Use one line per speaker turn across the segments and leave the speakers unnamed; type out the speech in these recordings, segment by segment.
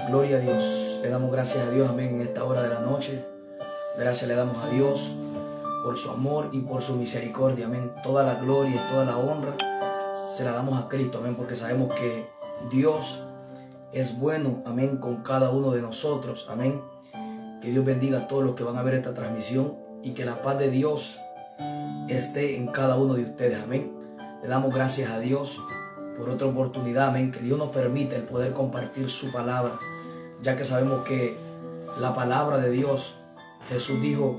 Gloria a Dios. Le damos gracias a Dios, amén, en esta hora de la noche. Gracias le damos a Dios por su amor y por su misericordia, amén. Toda la gloria y toda la honra se la damos a Cristo, amén, porque sabemos que Dios es bueno, amén, con cada uno de nosotros, amén. Que Dios bendiga a todos los que van a ver esta transmisión y que la paz de Dios esté en cada uno de ustedes, amén. Le damos gracias a Dios por otra oportunidad, amén, que Dios nos permite el poder compartir su palabra, ya que sabemos que la palabra de Dios, Jesús dijo,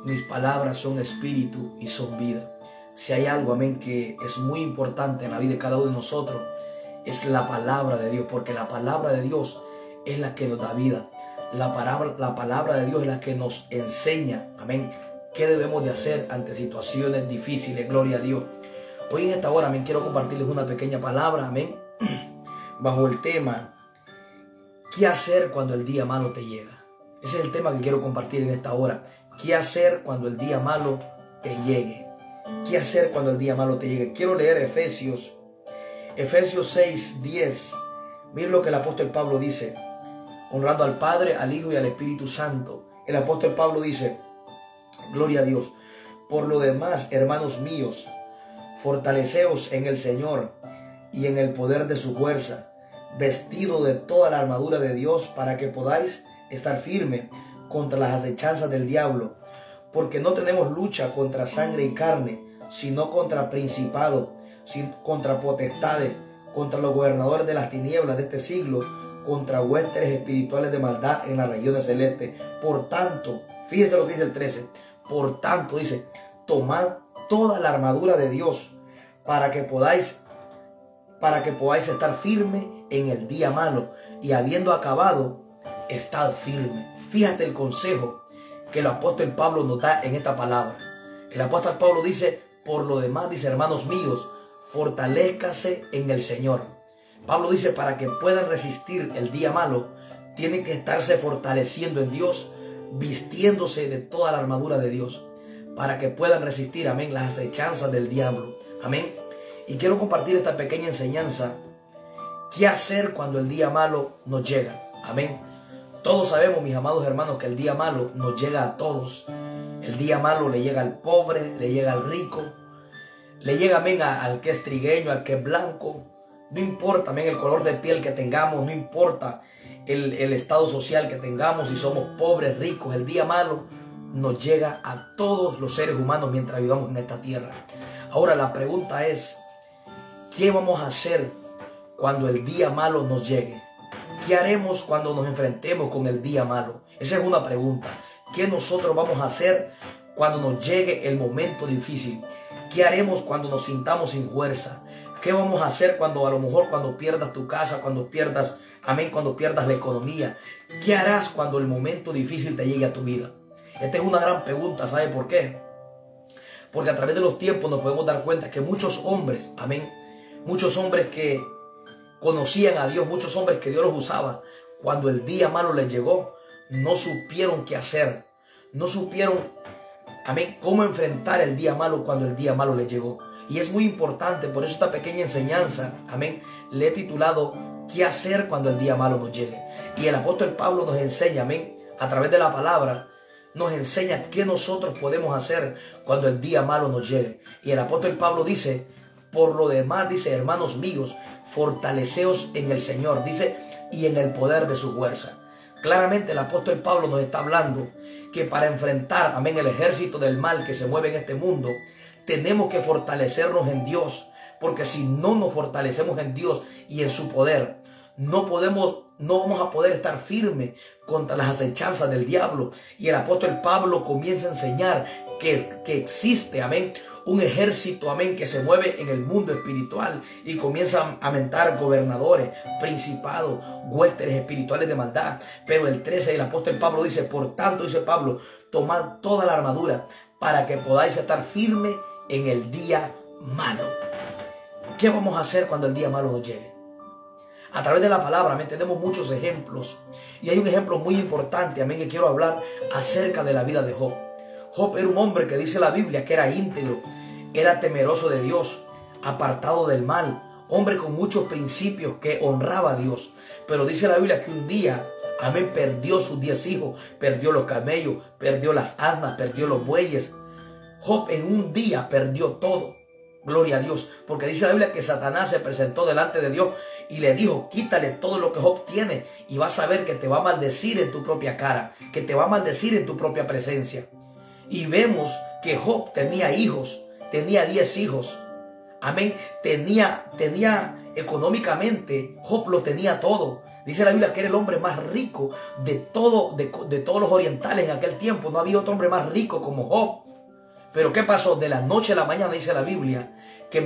mis palabras son espíritu y son vida. Si hay algo, amén, que es muy importante en la vida de cada uno de nosotros, es la palabra de Dios, porque la palabra de Dios es la que nos da vida. La palabra de Dios es la que nos enseña, amén, qué debemos de hacer ante situaciones difíciles, gloria a Dios. Hoy en esta hora, amén, quiero compartirles una pequeña palabra, amén, bajo el tema, ¿qué hacer cuando el día malo te llega? Ese es el tema que quiero compartir en esta hora. ¿Qué hacer cuando el día malo te llegue? ¿Qué hacer cuando el día malo te llegue? Quiero leer Efesios 6:10. Miren lo que el apóstol Pablo dice, honrando al Padre, al Hijo y al Espíritu Santo. El apóstol Pablo dice, gloria a Dios, por lo demás, hermanos míos, fortaleceos en el Señor y en el poder de su fuerza, vestido de toda la armadura de Dios para que podáis estar firme contra las acechanzas del diablo, porque no tenemos lucha contra sangre y carne, sino contra principados, contra potestades, contra los gobernadores de las tinieblas de este siglo, contra huestes espirituales de maldad en las regiones celestes. Por tanto, fíjese lo que dice el 13, por tanto dice, tomad toda la armadura de Dios para que podáis estar firme en el día malo, y habiendo acabado, estad firme. Fíjate el consejo que el apóstol Pablo nos da en esta palabra. El apóstol Pablo dice, por lo demás, dice, hermanos míos, fortalézcase en el Señor. Pablo dice, para que puedan resistir el día malo, tienen que estarse fortaleciendo en Dios, vistiéndose de toda la armadura de Dios, para que puedan resistir, amén, las acechanzas del diablo, amén. Y quiero compartir esta pequeña enseñanza. ¿Qué hacer cuando el día malo nos llega? Amén. Todos sabemos, mis amados hermanos, que el día malo nos llega a todos. El día malo le llega al pobre, le llega al rico, le llega, amén, al que es trigueño, al que es blanco. No importa, amén, el color de piel que tengamos, no importa el estado social que tengamos, si somos pobres, ricos, el día malo nos llega a todos los seres humanos mientras vivamos en esta tierra. Ahora la pregunta es, ¿qué vamos a hacer cuando el día malo nos llegue? ¿Qué haremos cuando nos enfrentemos con el día malo? Esa es una pregunta. ¿Qué nosotros vamos a hacer cuando nos llegue el momento difícil? ¿Qué haremos cuando nos sintamos sin fuerza? ¿Qué vamos a hacer cuando a lo mejor cuando pierdas tu casa, cuando pierdas, amén, cuando pierdas la economía? ¿Qué harás cuando el momento difícil te llegue a tu vida? Esta es una gran pregunta, ¿sabe por qué? Porque a través de los tiempos nos podemos dar cuenta que muchos hombres, amén, muchos hombres que conocían a Dios, muchos hombres que Dios los usaba, cuando el día malo les llegó, no supieron qué hacer, no supieron, amén, cómo enfrentar el día malo cuando el día malo les llegó. Y es muy importante, por eso esta pequeña enseñanza, amén, le he titulado, ¿qué hacer cuando el día malo nos llegue? Y el apóstol Pablo nos enseña, amén, a través de la palabra, nos enseña qué nosotros podemos hacer cuando el día malo nos llegue. Y el apóstol Pablo dice, por lo demás, dice, hermanos míos, fortaleceos en el Señor, dice, y en el poder de su fuerza. Claramente el apóstol Pablo nos está hablando que para enfrentar, amén, el ejército del mal que se mueve en este mundo, tenemos que fortalecernos en Dios, porque si no nos fortalecemos en Dios y en su poder, no vamos a poder estar firmes contra las acechanzas del diablo. Y el apóstol Pablo comienza a enseñar que existe, amén, un ejército, amén, que se mueve en el mundo espiritual y comienza a mentar gobernadores, principados, huestes espirituales de maldad. Pero el 13, el apóstol Pablo dice, por tanto, dice Pablo, tomad toda la armadura para que podáis estar firmes en el día malo. ¿Qué vamos a hacer cuando el día malo nos llegue? A través de la palabra, amén, tenemos muchos ejemplos. Y hay un ejemplo muy importante, amén, que quiero hablar acerca de la vida de Job. Job era un hombre que dice la Biblia que era íntegro, era temeroso de Dios, apartado del mal, hombre con muchos principios que honraba a Dios. Pero dice la Biblia que un día, amén, perdió sus 10 hijos, perdió los camellos, perdió las asnas, perdió los bueyes. Job en un día perdió todo. Gloria a Dios, porque dice la Biblia que Satanás se presentó delante de Dios y le dijo: quítale todo lo que Job tiene y vas a ver que te va a maldecir en tu propia cara, que te va a maldecir en tu propia presencia. Y vemos que Job tenía hijos, tenía 10 hijos. Amén, tenía económicamente, Job lo tenía todo. Dice la Biblia que era el hombre más rico de todos los orientales en aquel tiempo. No había otro hombre más rico como Job. Pero ¿qué pasó? De la noche a la mañana dice la Biblia que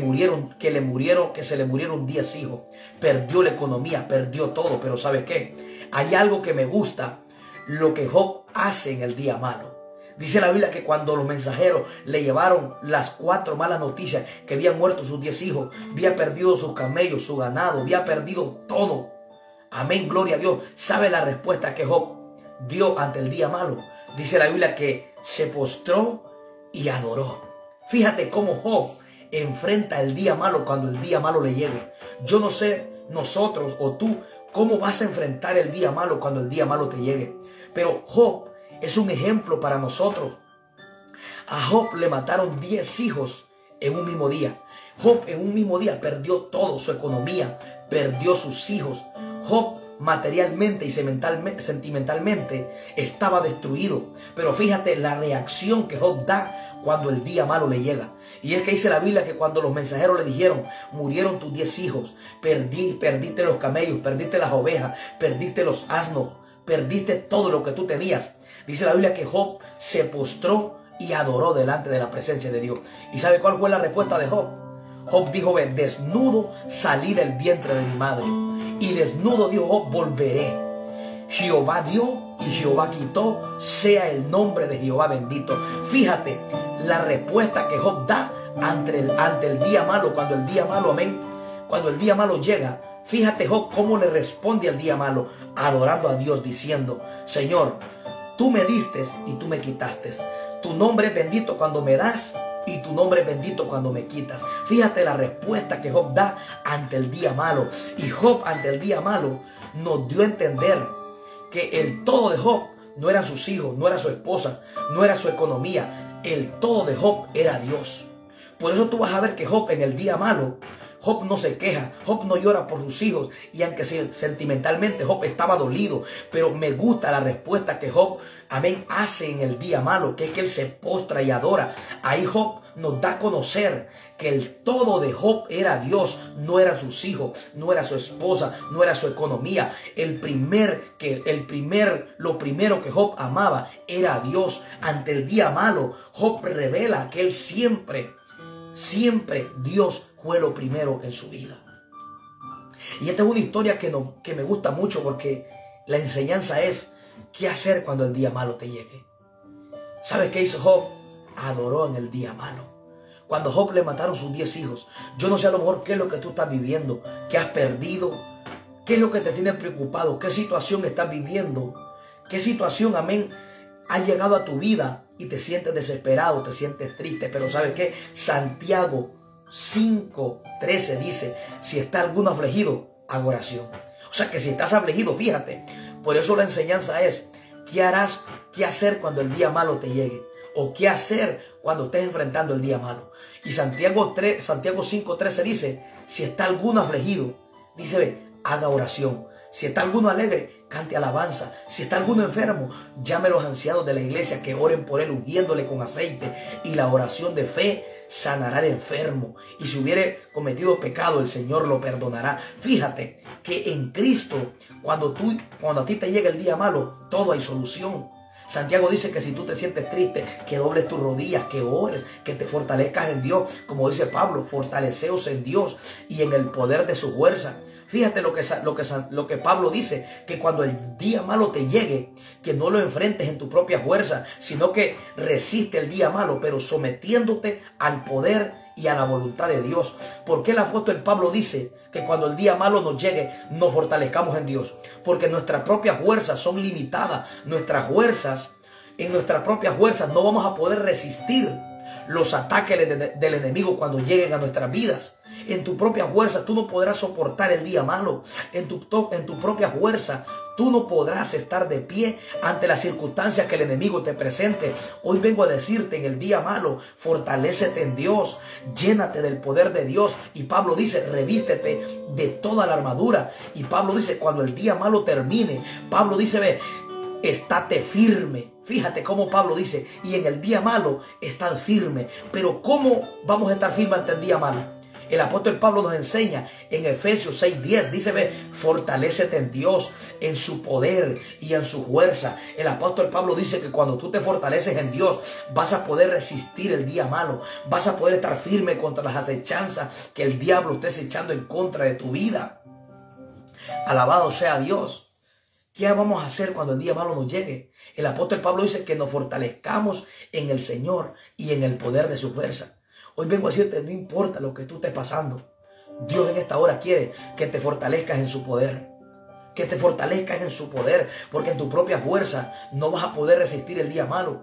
se le murieron 10 hijos. Perdió la economía, perdió todo. Pero ¿sabe qué? Hay algo que me gusta, lo que Job hace en el día malo. Dice la Biblia que cuando los mensajeros le llevaron las 4 malas noticias, que habían muerto sus 10 hijos, había perdido sus camellos, su ganado, había perdido todo. Amén, gloria a Dios. ¿Sabe la respuesta que Job dio ante el día malo? Dice la Biblia que se postró y adoró. Fíjate cómo Job enfrenta el día malo cuando el día malo le llegue. Yo no sé, nosotros o tú, cómo vas a enfrentar el día malo cuando el día malo te llegue. Pero Job es un ejemplo para nosotros. A Job le mataron 10 hijos en un mismo día. Job en un mismo día perdió todo, su economía, perdió sus hijos. Job materialmente y sentimentalmente estaba destruido. Pero fíjate la reacción que Job da cuando el día malo le llega. Y es que dice la Biblia que cuando los mensajeros le dijeron: murieron tus 10 hijos, perdiste los camellos, perdiste las ovejas, perdiste los asnos, perdiste todo lo que tú tenías. Dice la Biblia que Job se postró y adoró delante de la presencia de Dios. ¿Y sabe cuál fue la respuesta de Job? Job dijo: desnudo salí del vientre de mi madre, y desnudo, dijo Job, volveré. Jehová dio y Jehová quitó, sea el nombre de Jehová bendito. Fíjate la respuesta que Job da ante el día malo, cuando el día malo, amén, cuando el día malo llega. Fíjate Job cómo le responde al día malo, adorando a Dios, diciendo: Señor, tú me diste y tú me quitaste. Tu nombre es bendito cuando me das y tu nombre es bendito cuando me quitas. Fíjate la respuesta que Job da ante el día malo. Y Job ante el día malo nos dio a entender que el todo de Job no eran sus hijos, no era su esposa, no era su economía. El todo de Job era Dios. Por eso tú vas a ver que Job en el día malo, Job no se queja, Job no llora por sus hijos, y aunque sentimentalmente Job estaba dolido, pero me gusta la respuesta que Job, amén, hace en el día malo, que es que él se postra y adora. Ahí Job nos da a conocer que el todo de Job era Dios, no eran sus hijos, no era su esposa, no era su economía. Lo primero que Job amaba era a Dios. Ante el día malo, Job revela que él siempre Dios fue lo primero en su vida. Y esta es una historia que me gusta mucho, porque la enseñanza es qué hacer cuando el día malo te llegue. ¿Sabes qué hizo Job? Adoró en el día malo. Cuando Job le mataron sus 10 hijos, yo no sé a lo mejor qué es lo que tú estás viviendo, qué has perdido, qué es lo que te tiene preocupado, qué situación estás viviendo, qué situación, amén, ha llegado a tu vida y te sientes desesperado, te sientes triste. Pero ¿sabes qué? Santiago 5:13 dice: si está alguno afligido, haga oración. O sea que si estás afligido, fíjate. Por eso la enseñanza es: ¿qué harás? ¿Qué hacer cuando el día malo te llegue? ¿O qué hacer cuando estés enfrentando el día malo? Y Santiago 5:13 dice: si está alguno afligido, dice, haga oración. Si está alguno alegre, cante alabanza. Si está alguno enfermo, llame a los ancianos de la iglesia que oren por él, ungiéndole con aceite. Y la oración de fe sanará al enfermo. Y si hubiere cometido pecado, el Señor lo perdonará. Fíjate que en Cristo, cuando a ti te llega el día malo, todo hay solución. Santiago dice que si tú te sientes triste, que dobles tus rodillas, que ores, que te fortalezcas en Dios. Como dice Pablo, fortaleceos en Dios y en el poder de su fuerza. Fíjate lo que Pablo dice, que cuando el día malo te llegue, que no lo enfrentes en tu propia fuerza, sino que resiste el día malo, pero sometiéndote al poder y a la voluntad de Dios. Porque el apóstol Pablo dice que cuando el día malo nos llegue, nos fortalezcamos en Dios. Porque nuestras propias fuerzas son limitadas. En nuestras propias fuerzas no vamos a poder resistir los ataques del enemigo cuando lleguen a nuestras vidas. En tu propia fuerza tú no podrás soportar el día malo. En tu propia fuerza tú no podrás estar de pie ante las circunstancias que el enemigo te presente. Hoy vengo a decirte en el día malo, fortalécete en Dios, llénate del poder de Dios. Y Pablo dice, revístete de toda la armadura. Y Pablo dice, cuando el día malo termine, Pablo dice, ve, estate firme. Fíjate cómo Pablo dice, y en el día malo, estad firme. Pero ¿cómo vamos a estar firmes ante el día malo? El apóstol Pablo nos enseña en Efesios 6:10, dice, ve, fortalécete en Dios, en su poder y en su fuerza. El apóstol Pablo dice que cuando tú te fortaleces en Dios, vas a poder resistir el día malo, vas a poder estar firme contra las acechanzas que el diablo esté echando en contra de tu vida. Alabado sea Dios. ¿Qué vamos a hacer cuando el día malo nos llegue? El apóstol Pablo dice que nos fortalezcamos en el Señor y en el poder de su fuerza. Hoy vengo a decirte, no importa lo que tú estés pasando, Dios en esta hora quiere que te fortalezcas en su poder. Que te fortalezcas en su poder, porque en tu propia fuerza no vas a poder resistir el día malo.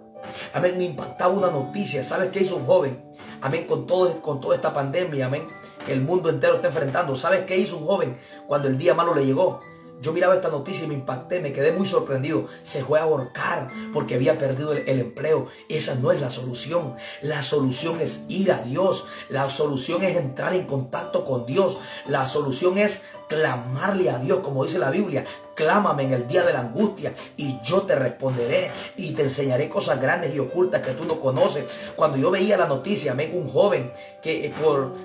Amén, me impactaba una noticia. ¿Sabes qué hizo un joven? Amén, con toda esta pandemia, amén, que el mundo entero está enfrentando. ¿Sabes qué hizo un joven cuando el día malo le llegó? Yo miraba esta noticia y me impacté, me quedé muy sorprendido. Se fue a ahorcar porque había perdido el empleo. Esa no es la solución. La solución es ir a Dios. La solución es entrar en contacto con Dios. La solución es clamarle a Dios, como dice la Biblia. Clámame en el día de la angustia y yo te responderé y te enseñaré cosas grandes y ocultas que tú no conoces. Cuando yo veía la noticia, un joven que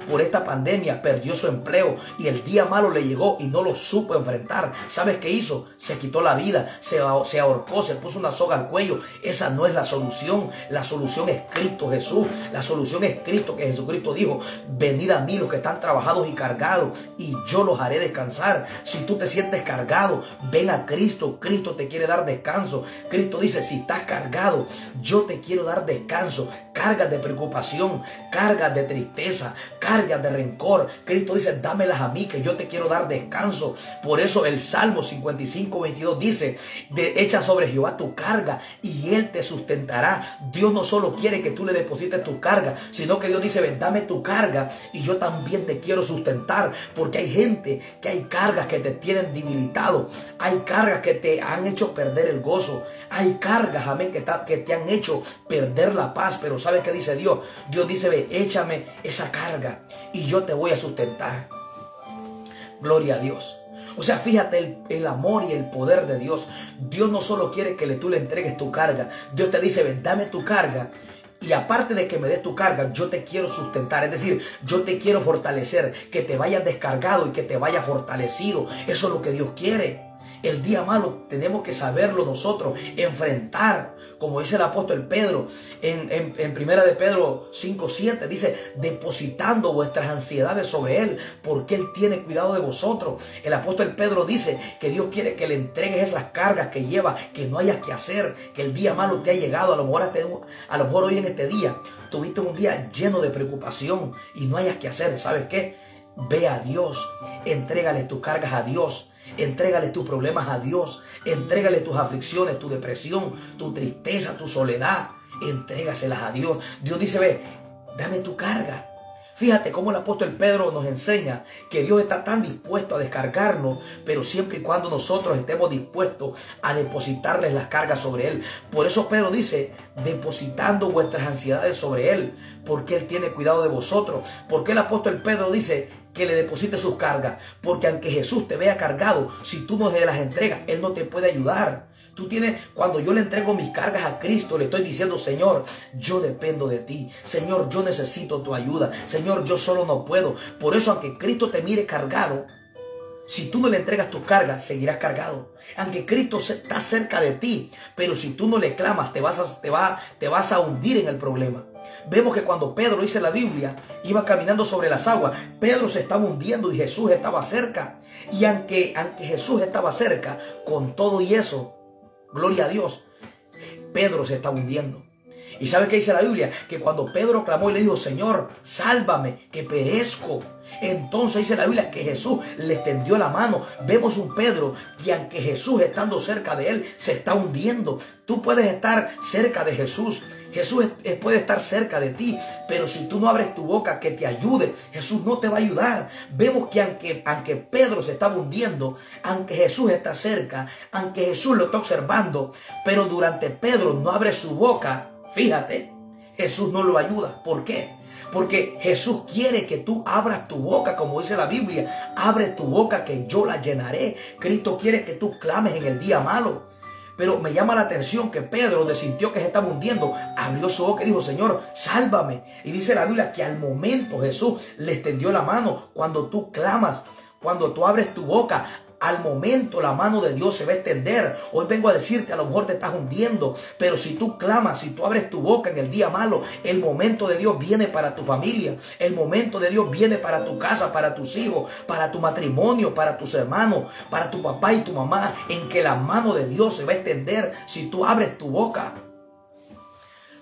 por esta pandemia perdió su empleo y el día malo le llegó y no lo supo enfrentar. ¿Sabes qué hizo? Se quitó la vida, se ahorcó, se puso una soga al cuello. Esa no es la solución. La solución es Cristo Jesús. La solución es Cristo, que Jesucristo dijo, venid a mí los que están trabajados y cargados y yo los haré descansar. Si tú te sientes cargado, ven a Cristo. Cristo te quiere dar descanso. Cristo dice, si estás cargado, yo te quiero dar descanso. Cargas de preocupación, cargas de tristeza, cargas de rencor. Cristo dice, dámelas a mí que yo te quiero dar descanso. Por eso el Salmo 55:22 dice, echa sobre Jehová tu carga y Él te sustentará. Dios no solo quiere que tú le deposites tu carga, sino que Dios dice, ven, dame tu carga y yo también te quiero sustentar. Porque hay gente que hay cargas que te tienen debilitado. Hay cargas que te han hecho perder el gozo. Hay cargas, amén, que te han hecho perder la paz. Pero ¿sabes qué dice Dios? Dios dice, ve, échame esa carga y yo te voy a sustentar. Gloria a Dios. O sea, fíjate el amor y el poder de Dios. Dios no solo quiere que tú le entregues tu carga. Dios te dice, ven, dame tu carga. Y aparte de que me des tu carga, yo te quiero sustentar. Es decir, yo te quiero fortalecer. Que te vayas descargado y que te vayas fortalecido. Eso es lo que Dios quiere. El día malo tenemos que saberlo nosotros, enfrentar, como dice el apóstol Pedro en primera de Pedro 5:7, dice, depositando vuestras ansiedades sobre Él, porque Él tiene cuidado de vosotros. El apóstol Pedro dice que Dios quiere que le entregues esas cargas que lleva, que no hayas que hacer, que el día malo te ha llegado. A lo mejor hoy en este día tuviste un día lleno de preocupación y no hayas que hacer. ¿Sabes qué? Ve a Dios, entrégale tus cargas a Dios. Entrégale tus problemas a Dios. Entrégale tus aflicciones, tu depresión, tu tristeza, tu soledad. Entrégaselas a Dios. Dios dice, ve, dame tu carga. Fíjate cómo el apóstol Pedro nos enseña que Dios está tan dispuesto a descargarnos, pero siempre y cuando nosotros estemos dispuestos a depositarles las cargas sobre Él. Por eso Pedro dice, depositando vuestras ansiedades sobre Él, porque Él tiene cuidado de vosotros. Porque el apóstol Pedro dice que le deposite sus cargas, porque aunque Jesús te vea cargado, si tú no se las entregas, Él no te puede ayudar. Cuando yo le entrego mis cargas a Cristo, le estoy diciendo, Señor, yo dependo de ti. Señor, yo necesito tu ayuda. Señor, yo solo no puedo. Por eso, aunque Cristo te mire cargado, si tú no le entregas tus cargas, seguirás cargado. Aunque Cristo está cerca de ti, pero si tú no le clamas, te vas a hundir en el problema. Vemos que cuando Pedro, dice la Biblia, iba caminando sobre las aguas, Pedro se estaba hundiendo y Jesús estaba cerca. Y aunque Jesús estaba cerca, con todo y eso, gloria a Dios, Pedro se está hundiendo. ¿Y sabe qué dice la Biblia? Que cuando Pedro clamó y le dijo, Señor, sálvame, que perezco. Entonces dice la Biblia que Jesús le extendió la mano. Vemos un Pedro que aunque Jesús estando cerca de él se está hundiendo. Tú puedes estar cerca de Jesús. Jesús puede estar cerca de ti, pero si tú no abres tu boca que te ayude, Jesús no te va a ayudar. Vemos que aunque Pedro se estaba hundiendo, aunque Jesús está cerca, aunque Jesús lo está observando, pero durante Pedro no abre su boca, fíjate, Jesús no lo ayuda. ¿Por qué? Porque Jesús quiere que tú abras tu boca, como dice la Biblia, abre tu boca que yo la llenaré. Cristo quiere que tú clames en el día malo. Pero me llama la atención que Pedro, donde sintió que se estaba hundiendo, abrió su boca y dijo, Señor, sálvame. Y dice la Biblia que al momento Jesús le extendió la mano. Cuando tú clamas, cuando tú abres tu boca, al momento la mano de Dios se va a extender. Hoy vengo a decirte, a lo mejor te estás hundiendo, pero si tú clamas, si tú abres tu boca en el día malo, el momento de Dios viene para tu familia. El momento de Dios viene para tu casa, para tus hijos, para tu matrimonio, para tus hermanos, para tu papá y tu mamá, en que la mano de Dios se va a extender si tú abres tu boca.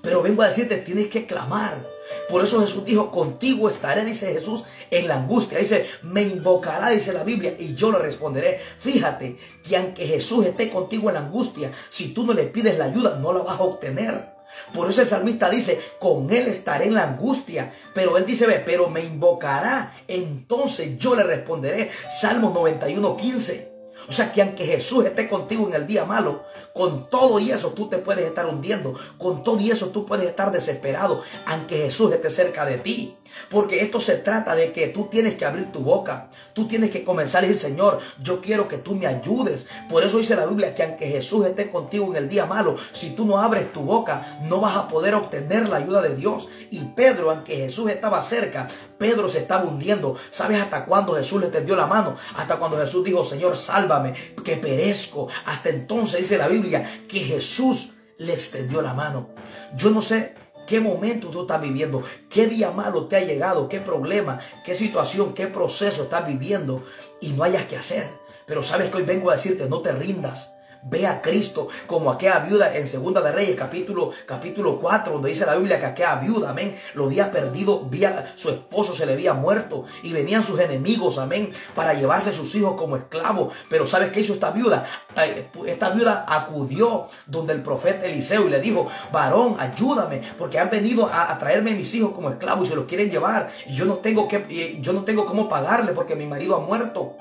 Pero vengo a decirte, tienes que clamar. Por eso Jesús dijo, contigo estaré, dice Jesús, en la angustia. Dice, me invocará, dice la Biblia, y yo le responderé. Fíjate que aunque Jesús esté contigo en la angustia, si tú no le pides la ayuda, no la vas a obtener. Por eso el salmista dice, con él estaré en la angustia. Pero él dice, pero me invocará, entonces yo le responderé. Salmos 91:15. O sea que aunque Jesús esté contigo en el día malo, con todo y eso tú te puedes estar hundiendo. Con todo y eso tú puedes estar desesperado, aunque Jesús esté cerca de ti. Porque esto se trata de que tú tienes que abrir tu boca. Tú tienes que comenzar a decir, Señor, yo quiero que tú me ayudes. Por eso dice la Biblia que aunque Jesús esté contigo en el día malo, si tú no abres tu boca, no vas a poder obtener la ayuda de Dios. Y Pedro, aunque Jesús estaba cerca, Pedro se estaba hundiendo. ¿Sabes hasta cuándo Jesús le tendió la mano? Hasta cuando Jesús dijo, Señor, sálvame, que perezco. Hasta entonces dice la Biblia que Jesús le extendió la mano. Yo no sé qué momento tú estás viviendo, qué día malo te ha llegado, qué problema, qué situación, qué proceso estás viviendo y no hayas que hacer. Pero sabes que hoy vengo a decirte, no te rindas. Ve a Cristo como aquella viuda en Segunda de Reyes, capítulo 4, donde dice la Biblia que aquella viuda, amén, lo había perdido, su esposo se le había muerto y venían sus enemigos, amén, para llevarse a sus hijos como esclavos. Pero ¿sabes qué hizo esta viuda? Esta viuda acudió donde el profeta Eliseo y le dijo, varón, ayúdame, porque han venido a traerme mis hijos como esclavos y se los quieren llevar y yo no tengo cómo pagarle porque mi marido ha muerto.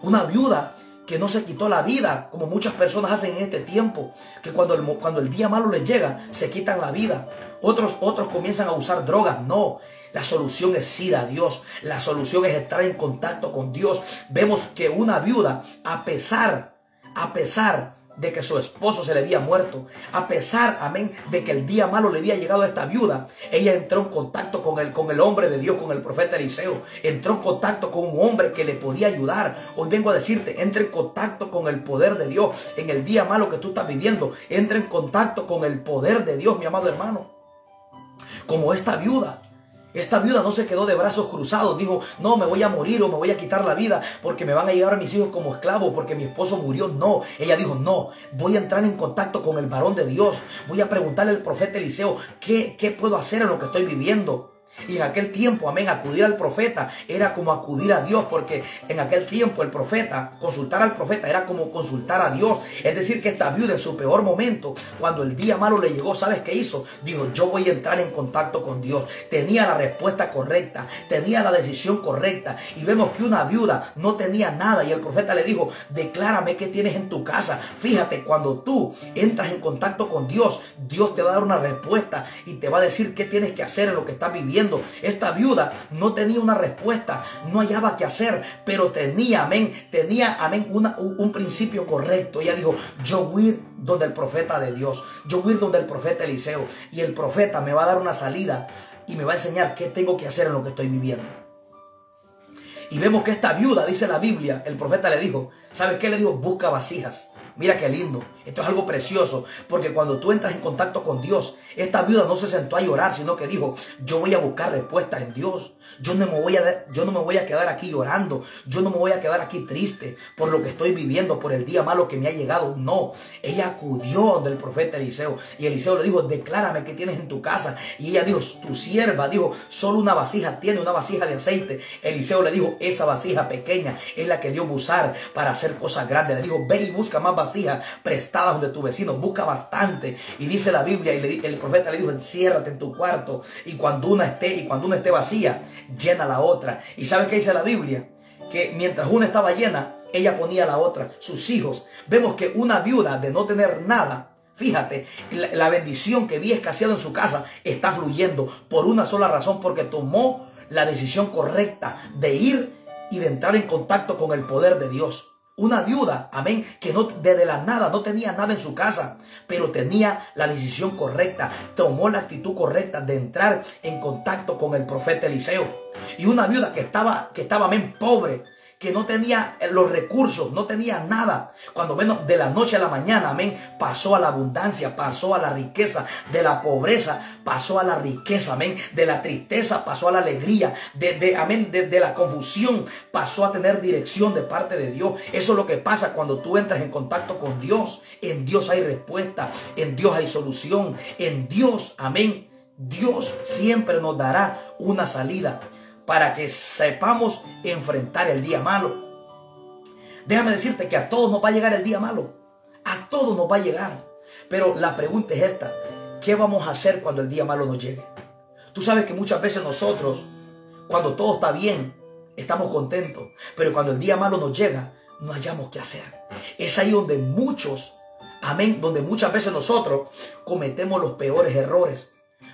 Una viuda que no se quitó la vida, como muchas personas hacen en este tiempo, que cuando el día malo les llega, se quitan la vida. Otros comienzan a usar drogas. No, la solución es ir a Dios. La solución es estar en contacto con Dios. Vemos que una viuda, a pesar de que su esposo se le había muerto, a pesar, amén, de que el día malo le había llegado a esta viuda, ella entró en contacto con el hombre de Dios, con el profeta Eliseo. Entró en contacto con un hombre que le podía ayudar. Hoy vengo a decirte, entra en contacto con el poder de Dios en el día malo que tú estás viviendo. Entra en contacto con el poder de Dios, mi amado hermano. Como esta viuda. Esta viuda no se quedó de brazos cruzados. Dijo, no, me voy a morir o me voy a quitar la vida porque me van a llevar a mis hijos como esclavos porque mi esposo murió. No, ella dijo, no, voy a entrar en contacto con el varón de Dios. Voy a preguntarle al profeta Eliseo, ¿qué puedo hacer en lo que estoy viviendo? Y en aquel tiempo, amén, acudir al profeta era como acudir a Dios, porque en aquel tiempo el profeta, consultar al profeta era como consultar a Dios. Es decir, que esta viuda en su peor momento, cuando el día malo le llegó, ¿sabes qué hizo? Dijo, yo voy a entrar en contacto con Dios. Tenía la respuesta correcta, tenía la decisión correcta. Y vemos que una viuda no tenía nada y el profeta le dijo, declárame qué tienes en tu casa. Fíjate, cuando tú entras en contacto con Dios, Dios te va a dar una respuesta y te va a decir qué tienes que hacer en lo que estás viviendo. Esta viuda no tenía una respuesta, no hallaba qué hacer, pero tenía, amén, un principio correcto. Ella dijo, yo voy a ir donde el profeta de Dios, yo voy a ir donde el profeta Eliseo, y el profeta me va a dar una salida y me va a enseñar qué tengo que hacer en lo que estoy viviendo. Y vemos que esta viuda, dice la Biblia, el profeta le dijo, ¿sabes qué? Le dijo, busca vasijas. Mira qué lindo. Esto es algo precioso, porque cuando tú entras en contacto con Dios, esta viuda no se sentó a llorar, sino que dijo, yo voy a buscar respuestas en Dios. Yo no me voy a quedar aquí llorando. Yo no me voy a quedar aquí triste por lo que estoy viviendo, por el día malo que me ha llegado. No, ella acudió del profeta Eliseo, y Eliseo le dijo, declárame qué tienes en tu casa. Y ella dijo, tu sierva, dijo, solo una vasija tiene, una vasija de aceite. Eliseo le dijo, esa vasija pequeña es la que Dios va a usar para hacer cosas grandes. Le dijo, ve y busca más vasijas prestadas donde tu vecino, busca bastante. Y dice la Biblia, y el profeta le dijo, enciérrate en tu cuarto, y cuando una esté vacía, llena la otra. ¿Y sabes qué dice la Biblia? Que mientras una estaba llena, ella ponía la otra, sus hijos. Vemos que una viuda de no tener nada, fíjate, la bendición que había escaseado en su casa está fluyendo por una sola razón, porque tomó la decisión correcta de ir y de entrar en contacto con el poder de Dios. Una viuda, amén, que no, desde la nada, no tenía nada en su casa, pero tenía la decisión correcta, tomó la actitud correcta de entrar en contacto con el profeta Eliseo. Y una viuda que estaba amén, pobre, que no tenía los recursos, no tenía nada. Cuando menos de la noche a la mañana, amén, pasó a la abundancia, pasó a la riqueza. De la pobreza pasó a la riqueza, amén. De la tristeza pasó a la alegría. De la confusión pasó a tener dirección de parte de Dios. Eso es lo que pasa cuando tú entras en contacto con Dios. En Dios hay respuesta, en Dios hay solución, en Dios, amén. Dios siempre nos dará una salida para que sepamos enfrentar el día malo. Déjame decirte que a todos nos va a llegar el día malo. A todos nos va a llegar. Pero la pregunta es esta: ¿qué vamos a hacer cuando el día malo nos llegue? Tú sabes que muchas veces nosotros, cuando todo está bien, estamos contentos. Pero cuando el día malo nos llega, no hallamos qué hacer. Es ahí donde muchos, amén, donde muchas veces nosotros cometemos los peores errores.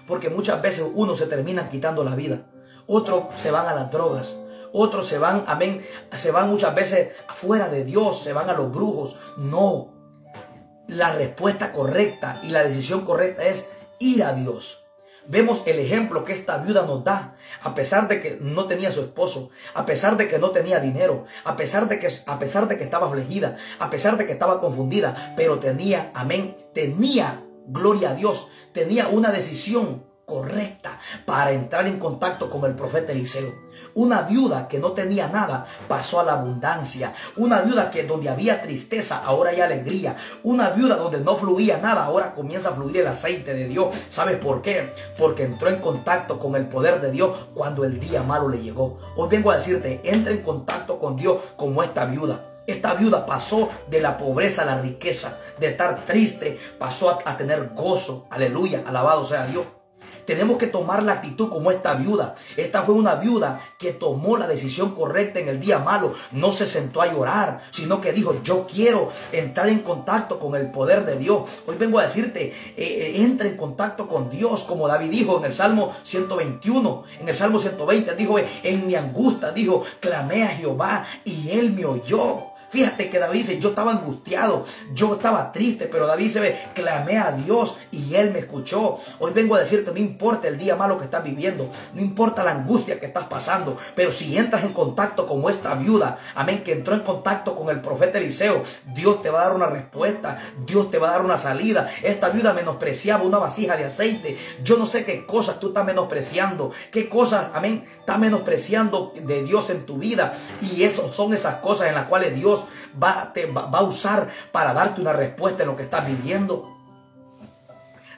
Porque muchas veces unos se terminan quitando la vida. Otros se van a las drogas. Otros se van, amén, se van muchas veces afuera de Dios, se van a los brujos. No. La respuesta correcta y la decisión correcta es ir a Dios. Vemos el ejemplo que esta viuda nos da. A pesar de que no tenía su esposo, a pesar de que no tenía dinero, a pesar de que estaba afligida, a pesar de que estaba confundida, pero tenía, amén, tenía, gloria a Dios, tenía una decisión correcta para entrar en contacto con el profeta Eliseo. Una viuda que no tenía nada pasó a la abundancia. Una viuda que donde había tristeza ahora hay alegría. Una viuda donde no fluía nada ahora comienza a fluir el aceite de Dios. ¿Sabes por qué? Porque entró en contacto con el poder de Dios cuando el día malo le llegó. Hoy vengo a decirte, entra en contacto con Dios como esta viuda. Esta viuda pasó de la pobreza a la riqueza, de estar triste pasó a tener gozo. Aleluya, alabado sea Dios. Tenemos que tomar la actitud como esta viuda. Esta fue una viuda que tomó la decisión correcta en el día malo. No se sentó a llorar, sino que dijo, yo quiero entrar en contacto con el poder de Dios. Hoy vengo a decirte, entra en contacto con Dios, como David dijo en el Salmo 121. En el Salmo 120 dijo, en mi angustia, dijo, clamé a Jehová y Él me oyó. Fíjate que David dice, yo estaba angustiado, yo estaba triste, pero David se ve, clamé a Dios y Él me escuchó. Hoy vengo a decirte, no importa el día malo que estás viviendo, no importa la angustia que estás pasando, pero si entras en contacto como esta viuda, amén, que entró en contacto con el profeta Eliseo, Dios te va a dar una respuesta, Dios te va a dar una salida. Esta viuda menospreciaba una vasija de aceite. Yo no sé qué cosas tú estás menospreciando, qué cosas, amén, estás menospreciando de Dios en tu vida, y eso son esas cosas en las cuales Dios va a usar para darte una respuesta en lo que estás viviendo.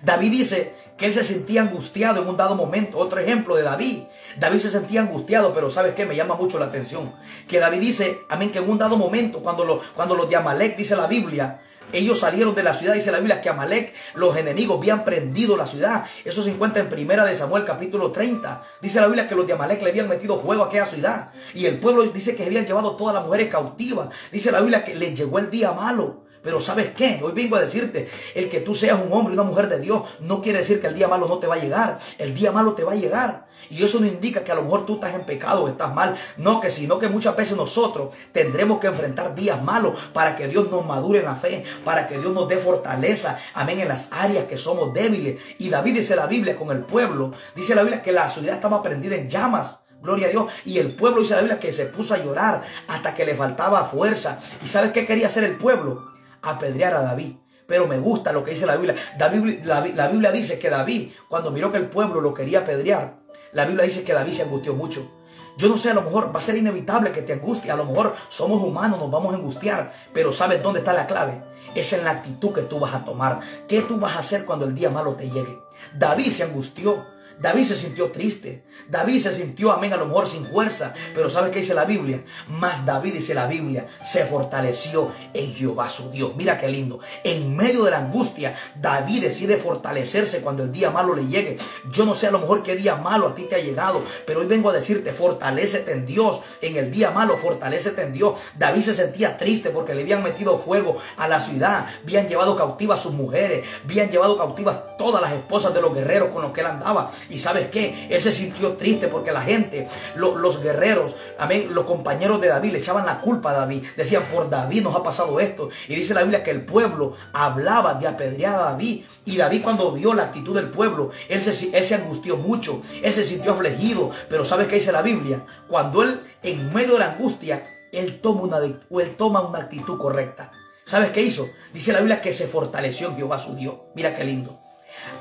David dice que él se sentía angustiado en un dado momento. Otro ejemplo de David. David se sentía angustiado, pero ¿sabes qué? Me llama mucho la atención. Que David dice, amén, que en un dado momento, cuando los de Amalek, dice la Biblia, ellos salieron de la ciudad, dice la Biblia, que Amalek, los enemigos, habían prendido la ciudad. Eso se encuentra en Primera de Samuel, capítulo 30. Dice la Biblia que los de Amalek le habían metido fuego a aquella ciudad. Y el pueblo dice que habían llevado todas las mujeres cautivas. Dice la Biblia que les llegó el día malo. Pero ¿sabes qué? Hoy vengo a decirte, el que tú seas un hombre y una mujer de Dios no quiere decir que el día malo no te va a llegar. El día malo te va a llegar. Y eso no indica que a lo mejor tú estás en pecado o estás mal. No, que sino que muchas veces nosotros tendremos que enfrentar días malos para que Dios nos madure en la fe, para que Dios nos dé fortaleza, amén, en las áreas que somos débiles. Y David dice la Biblia con el pueblo, dice la Biblia que la ciudad estaba prendida en llamas. Gloria a Dios. Y el pueblo, dice la Biblia, que se puso a llorar hasta que le faltaba fuerza. ¿Y sabes qué quería hacer el pueblo? apedrear a David. Pero me gusta lo que dice la Biblia. La Biblia dice que David, cuando miró que el pueblo lo quería apedrear, la Biblia dice que David se angustió mucho. Yo no sé, a lo mejor va a ser inevitable que te angustie. A lo mejor somos humanos, nos vamos a angustiar. Pero ¿sabes dónde está la clave? Es en la actitud que tú vas a tomar. ¿Qué tú vas a hacer cuando el día malo te llegue? David se angustió. David se sintió triste. David se sintió, amén, a lo mejor sin fuerza. Pero ¿sabes qué dice la Biblia? Mas David, dice la Biblia, se fortaleció en Jehová su Dios. Mira qué lindo. En medio de la angustia, David decide fortalecerse cuando el día malo le llegue. Yo no sé a lo mejor qué día malo a ti te ha llegado, pero hoy vengo a decirte, fortalécete en Dios. En el día malo, fortalécete en Dios. David se sentía triste porque le habían metido fuego a la ciudad. Habían llevado cautivas a sus mujeres. Habían llevado cautivas todas las esposas de los guerreros con los que él andaba. Y ¿sabes qué? Él se sintió triste porque la gente, los guerreros, amén, los compañeros de David le echaban la culpa a David. Decían, por David nos ha pasado esto. Y dice la Biblia que el pueblo hablaba de apedrear a David. Y David, cuando vio la actitud del pueblo, él se angustió mucho. Él se sintió afligido. Pero ¿sabes qué dice la Biblia? Cuando él, en medio de la angustia, él toma una actitud correcta. ¿Sabes qué hizo? Dice la Biblia que se fortaleció en Jehová su Dios. Mira qué lindo.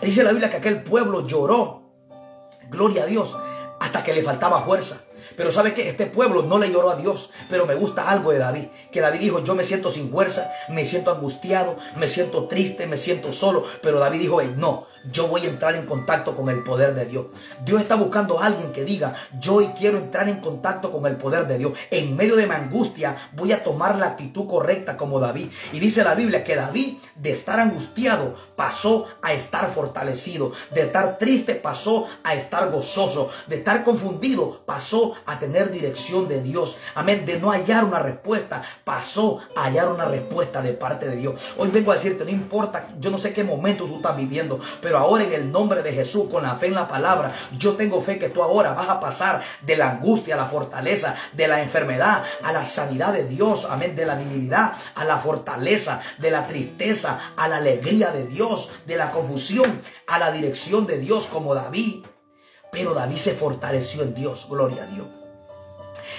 Dice la Biblia que aquel pueblo lloró. Gloria a Dios, hasta que le faltaba fuerza. Pero ¿sabe qué? Este pueblo no le lloró a Dios. Pero me gusta algo de David. Que David dijo, yo me siento sin fuerza, me siento angustiado, me siento triste, me siento solo. Pero David dijo, no, yo voy a entrar en contacto con el poder de Dios. Dios está buscando a alguien que diga, yo hoy quiero entrar en contacto con el poder de Dios. En medio de mi angustia voy a tomar la actitud correcta como David. Y dice la Biblia que David, de estar angustiado, pasó a estar fortalecido. De estar triste, pasó a estar gozoso. De estar confundido, pasó a tener dirección de Dios. Amén. De no hallar una respuesta, pasó a hallar una respuesta de parte de Dios. Hoy vengo a decirte, no importa, yo no sé qué momento tú estás viviendo, pero ahora en el nombre de Jesús, con la fe en la palabra, yo tengo fe que tú ahora vas a pasar de la angustia a la fortaleza, de la enfermedad a la sanidad de Dios. Amén. De la debilidad a la fortaleza, de la tristeza a la alegría de Dios, de la confusión a la dirección de Dios, como David. Pero David se fortaleció en Dios. Gloria a Dios.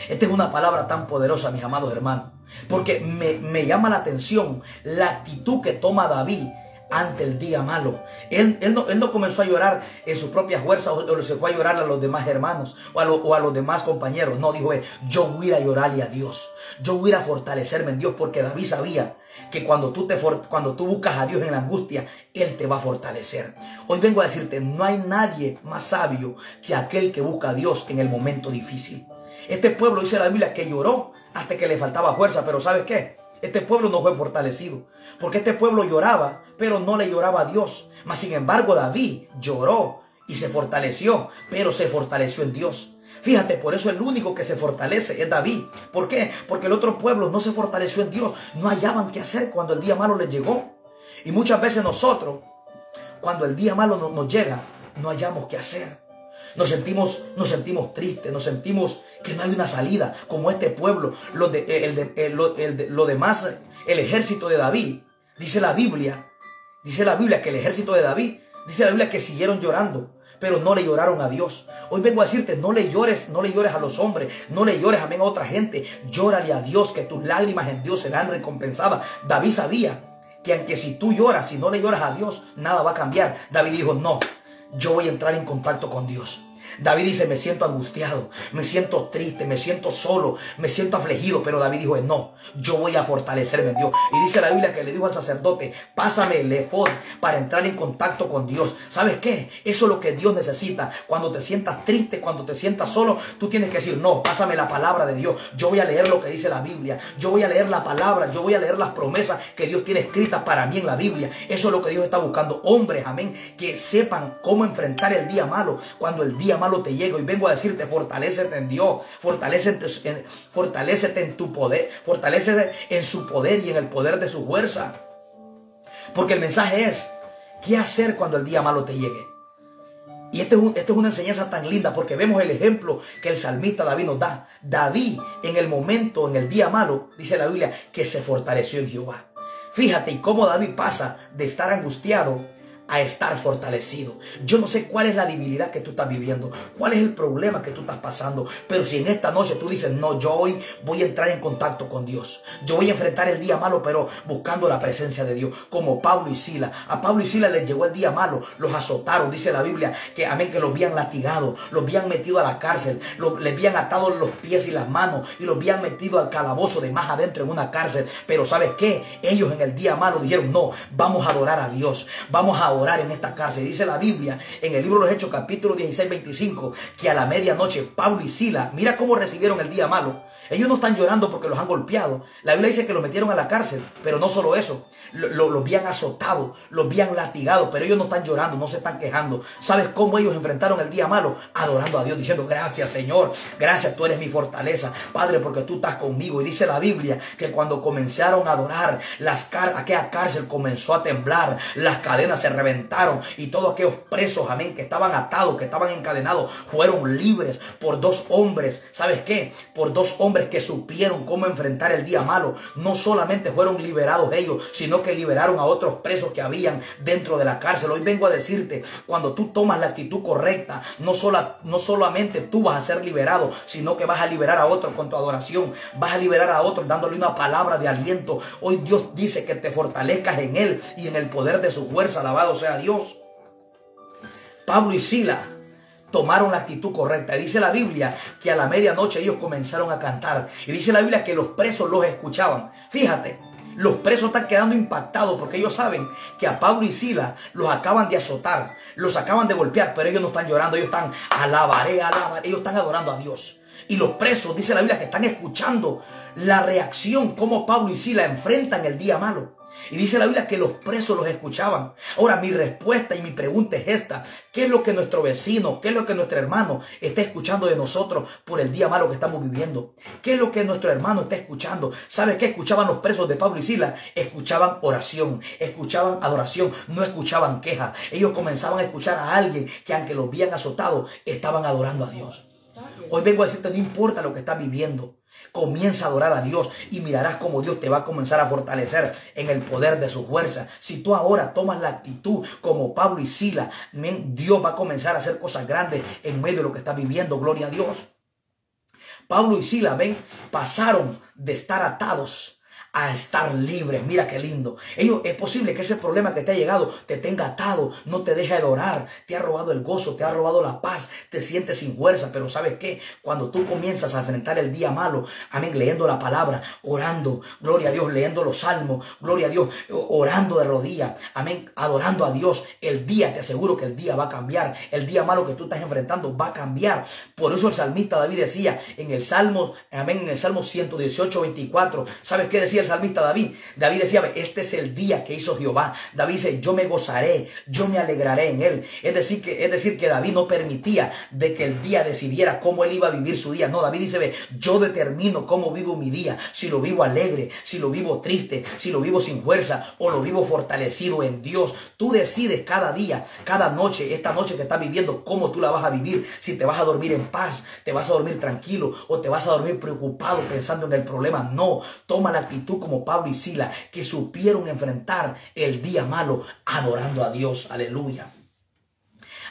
Esta es una palabra tan poderosa, mis amados hermanos, porque me llama la atención la actitud que toma David ante el día malo. Él no comenzó a llorar en sus propias fuerzas o se fue a llorar a los demás hermanos o a los demás compañeros. No, dijo él, yo voy a llorarle a Dios. Yo voy a fortalecerme en Dios, porque David sabía que cuando tú buscas a Dios en la angustia, Él te va a fortalecer. Hoy vengo a decirte, no hay nadie más sabio que aquel que busca a Dios en el momento difícil. Este pueblo, dice la Biblia, que lloró hasta que le faltaba fuerza. Pero ¿sabes qué? Este pueblo no fue fortalecido, porque este pueblo lloraba, pero no le lloraba a Dios. Mas sin embargo, David lloró y se fortaleció, pero se fortaleció en Dios. Fíjate, por eso el único que se fortalece es David. ¿Por qué? Porque el otro pueblo no se fortaleció en Dios. No hallaban qué hacer cuando el día malo les llegó. Y muchas veces nosotros, cuando el día malo nos llega, no hallamos qué hacer. Nos sentimos tristes, nos sentimos que no hay una salida, como este pueblo, lo demás, el ejército de David. Dice la Biblia que el ejército de David, dice la Biblia que siguieron llorando, pero no le lloraron a Dios. Hoy vengo a decirte, no le llores a los hombres, no le llores, amén, a otra gente. Llórale a Dios, que tus lágrimas en Dios serán recompensadas. David sabía que aunque si tú lloras, si no le lloras a Dios, nada va a cambiar. David dijo, no, yo voy a entrar en contacto con Dios. David dice, me siento angustiado, me siento triste, me siento solo, me siento afligido. Pero David dijo, no, yo voy a fortalecerme en Dios. Y dice la Biblia que le dijo al sacerdote, pásame el efod para entrar en contacto con Dios. ¿Sabes qué? Eso es lo que Dios necesita. Cuando te sientas triste, cuando te sientas solo, tú tienes que decir, no, pásame la palabra de Dios. Yo voy a leer lo que dice la Biblia. Yo voy a leer la palabra. Yo voy a leer las promesas que Dios tiene escritas para mí en la Biblia. Eso es lo que Dios está buscando. Hombres, amén, que sepan cómo enfrentar el día malo cuando el día malo te llega. Y vengo a decirte, fortalécete en Dios, fortalécete en tu poder, fortalécete en su poder y en el poder de su fuerza. Porque el mensaje es, ¿qué hacer cuando el día malo te llegue? Y esta es una enseñanza tan linda, porque vemos el ejemplo que el salmista David nos da. David, en el día malo, dice la Biblia, que se fortaleció en Jehová. Fíjate, y cómo David pasa de estar angustiado a estar fortalecido. Yo no sé cuál es la debilidad que tú estás viviendo, cuál es el problema que tú estás pasando, pero si en esta noche tú dices, no, yo hoy voy a entrar en contacto con Dios, yo voy a enfrentar el día malo, pero buscando la presencia de Dios, como Pablo y Silas. A Pablo y Silas les llegó el día malo, los azotaron, dice la Biblia, que amén, que los habían latigado, los habían metido a la cárcel, les habían atado los pies y las manos y los habían metido al calabozo de más adentro en una cárcel. Pero ¿sabes qué? Ellos en el día malo dijeron, no, vamos a adorar a Dios, vamos a orar en esta cárcel. Dice la Biblia en el libro de los Hechos, capítulo 16, 25, que a la medianoche Pablo y Silas, mira cómo recibieron el día malo. Ellos no están llorando porque los han golpeado. La Biblia dice que los metieron a la cárcel, pero no solo eso, los habían azotado, los habían latigado, pero ellos no están llorando, no se están quejando. ¿Sabes cómo ellos enfrentaron el día malo? Adorando a Dios, diciendo, gracias Señor, gracias, tú eres mi fortaleza, Padre, porque tú estás conmigo. Y dice la Biblia que cuando comenzaron a adorar, aquella cárcel comenzó a temblar, las cadenas se reventaron y todos aquellos presos, amén, que estaban atados, que estaban encadenados, fueron libres por dos hombres. ¿Sabes qué? Por dos hombres que supieron cómo enfrentar el día malo. No solamente fueron liberados ellos, sino que liberaron a otros presos que habían dentro de la cárcel. Hoy vengo a decirte, cuando tú tomas la actitud correcta, no solamente tú vas a ser liberado, sino que vas a liberar a otros con tu adoración, vas a liberar a otros dándole una palabra de aliento. Hoy Dios dice que te fortalezcas en Él y en el poder de su fuerza. Alabado sea Dios. Pablo y Silas tomaron la actitud correcta. Y dice la Biblia que a la medianoche ellos comenzaron a cantar. Y dice la Biblia que los presos los escuchaban. Fíjate, los presos están quedando impactados porque ellos saben que a Pablo y Silas los acaban de azotar, los acaban de golpear, pero ellos no están llorando, ellos están alabaré, ellos están adorando a Dios. Y los presos, dice la Biblia, que están escuchando la reacción, cómo Pablo y Silas enfrentan el día malo. Y dice la Biblia que los presos los escuchaban. Ahora mi respuesta y mi pregunta es esta: ¿qué es lo que nuestro vecino, qué es lo que nuestro hermano está escuchando de nosotros por el día malo que estamos viviendo? ¿Qué es lo que nuestro hermano está escuchando? ¿Sabe qué escuchaban los presos de Pablo y Silas? Escuchaban oración, escuchaban adoración, no escuchaban quejas. Ellos comenzaban a escuchar a alguien que, aunque los habían azotado, estaban adorando a Dios. Hoy vengo a decirte, no importa lo que estás viviendo, comienza a adorar a Dios y mirarás cómo Dios te va a comenzar a fortalecer en el poder de su fuerza. Si tú ahora tomas la actitud como Pablo y Silas, Dios va a comenzar a hacer cosas grandes en medio de lo que estás viviendo. Gloria a Dios. Pablo y Silas, pasaron de estar atados a estar libres. Mira qué lindo. Es posible que ese problema que te ha llegado te tenga atado, no te deje adorar, te ha robado el gozo, te ha robado la paz, te sientes sin fuerza. Pero ¿sabes qué? Cuando tú comienzas a enfrentar el día malo, amén, leyendo la palabra, orando, gloria a Dios, leyendo los salmos, gloria a Dios, orando de rodillas, amén, adorando a Dios, el día, te aseguro que el día va a cambiar. El día malo que tú estás enfrentando va a cambiar. Por eso el salmista David decía en el Salmo, amén, en el Salmo 118, 24, ¿sabes qué decía el salmista David? David decía, este es el día que hizo Jehová. David dice, yo me gozaré, yo me alegraré en él. Es decir que David no permitía de que el día decidiera cómo él iba a vivir su día. No, David dice, yo determino cómo vivo mi día, si lo vivo alegre, si lo vivo triste, si lo vivo sin fuerza o lo vivo fortalecido en Dios. Tú decides cada día, cada noche, esta noche que estás viviendo, cómo tú la vas a vivir. Si te vas a dormir en paz, te vas a dormir tranquilo o te vas a dormir preocupado pensando en el problema. No, toma la actitud como Pablo y Silas, que supieron enfrentar el día malo adorando a Dios. Aleluya.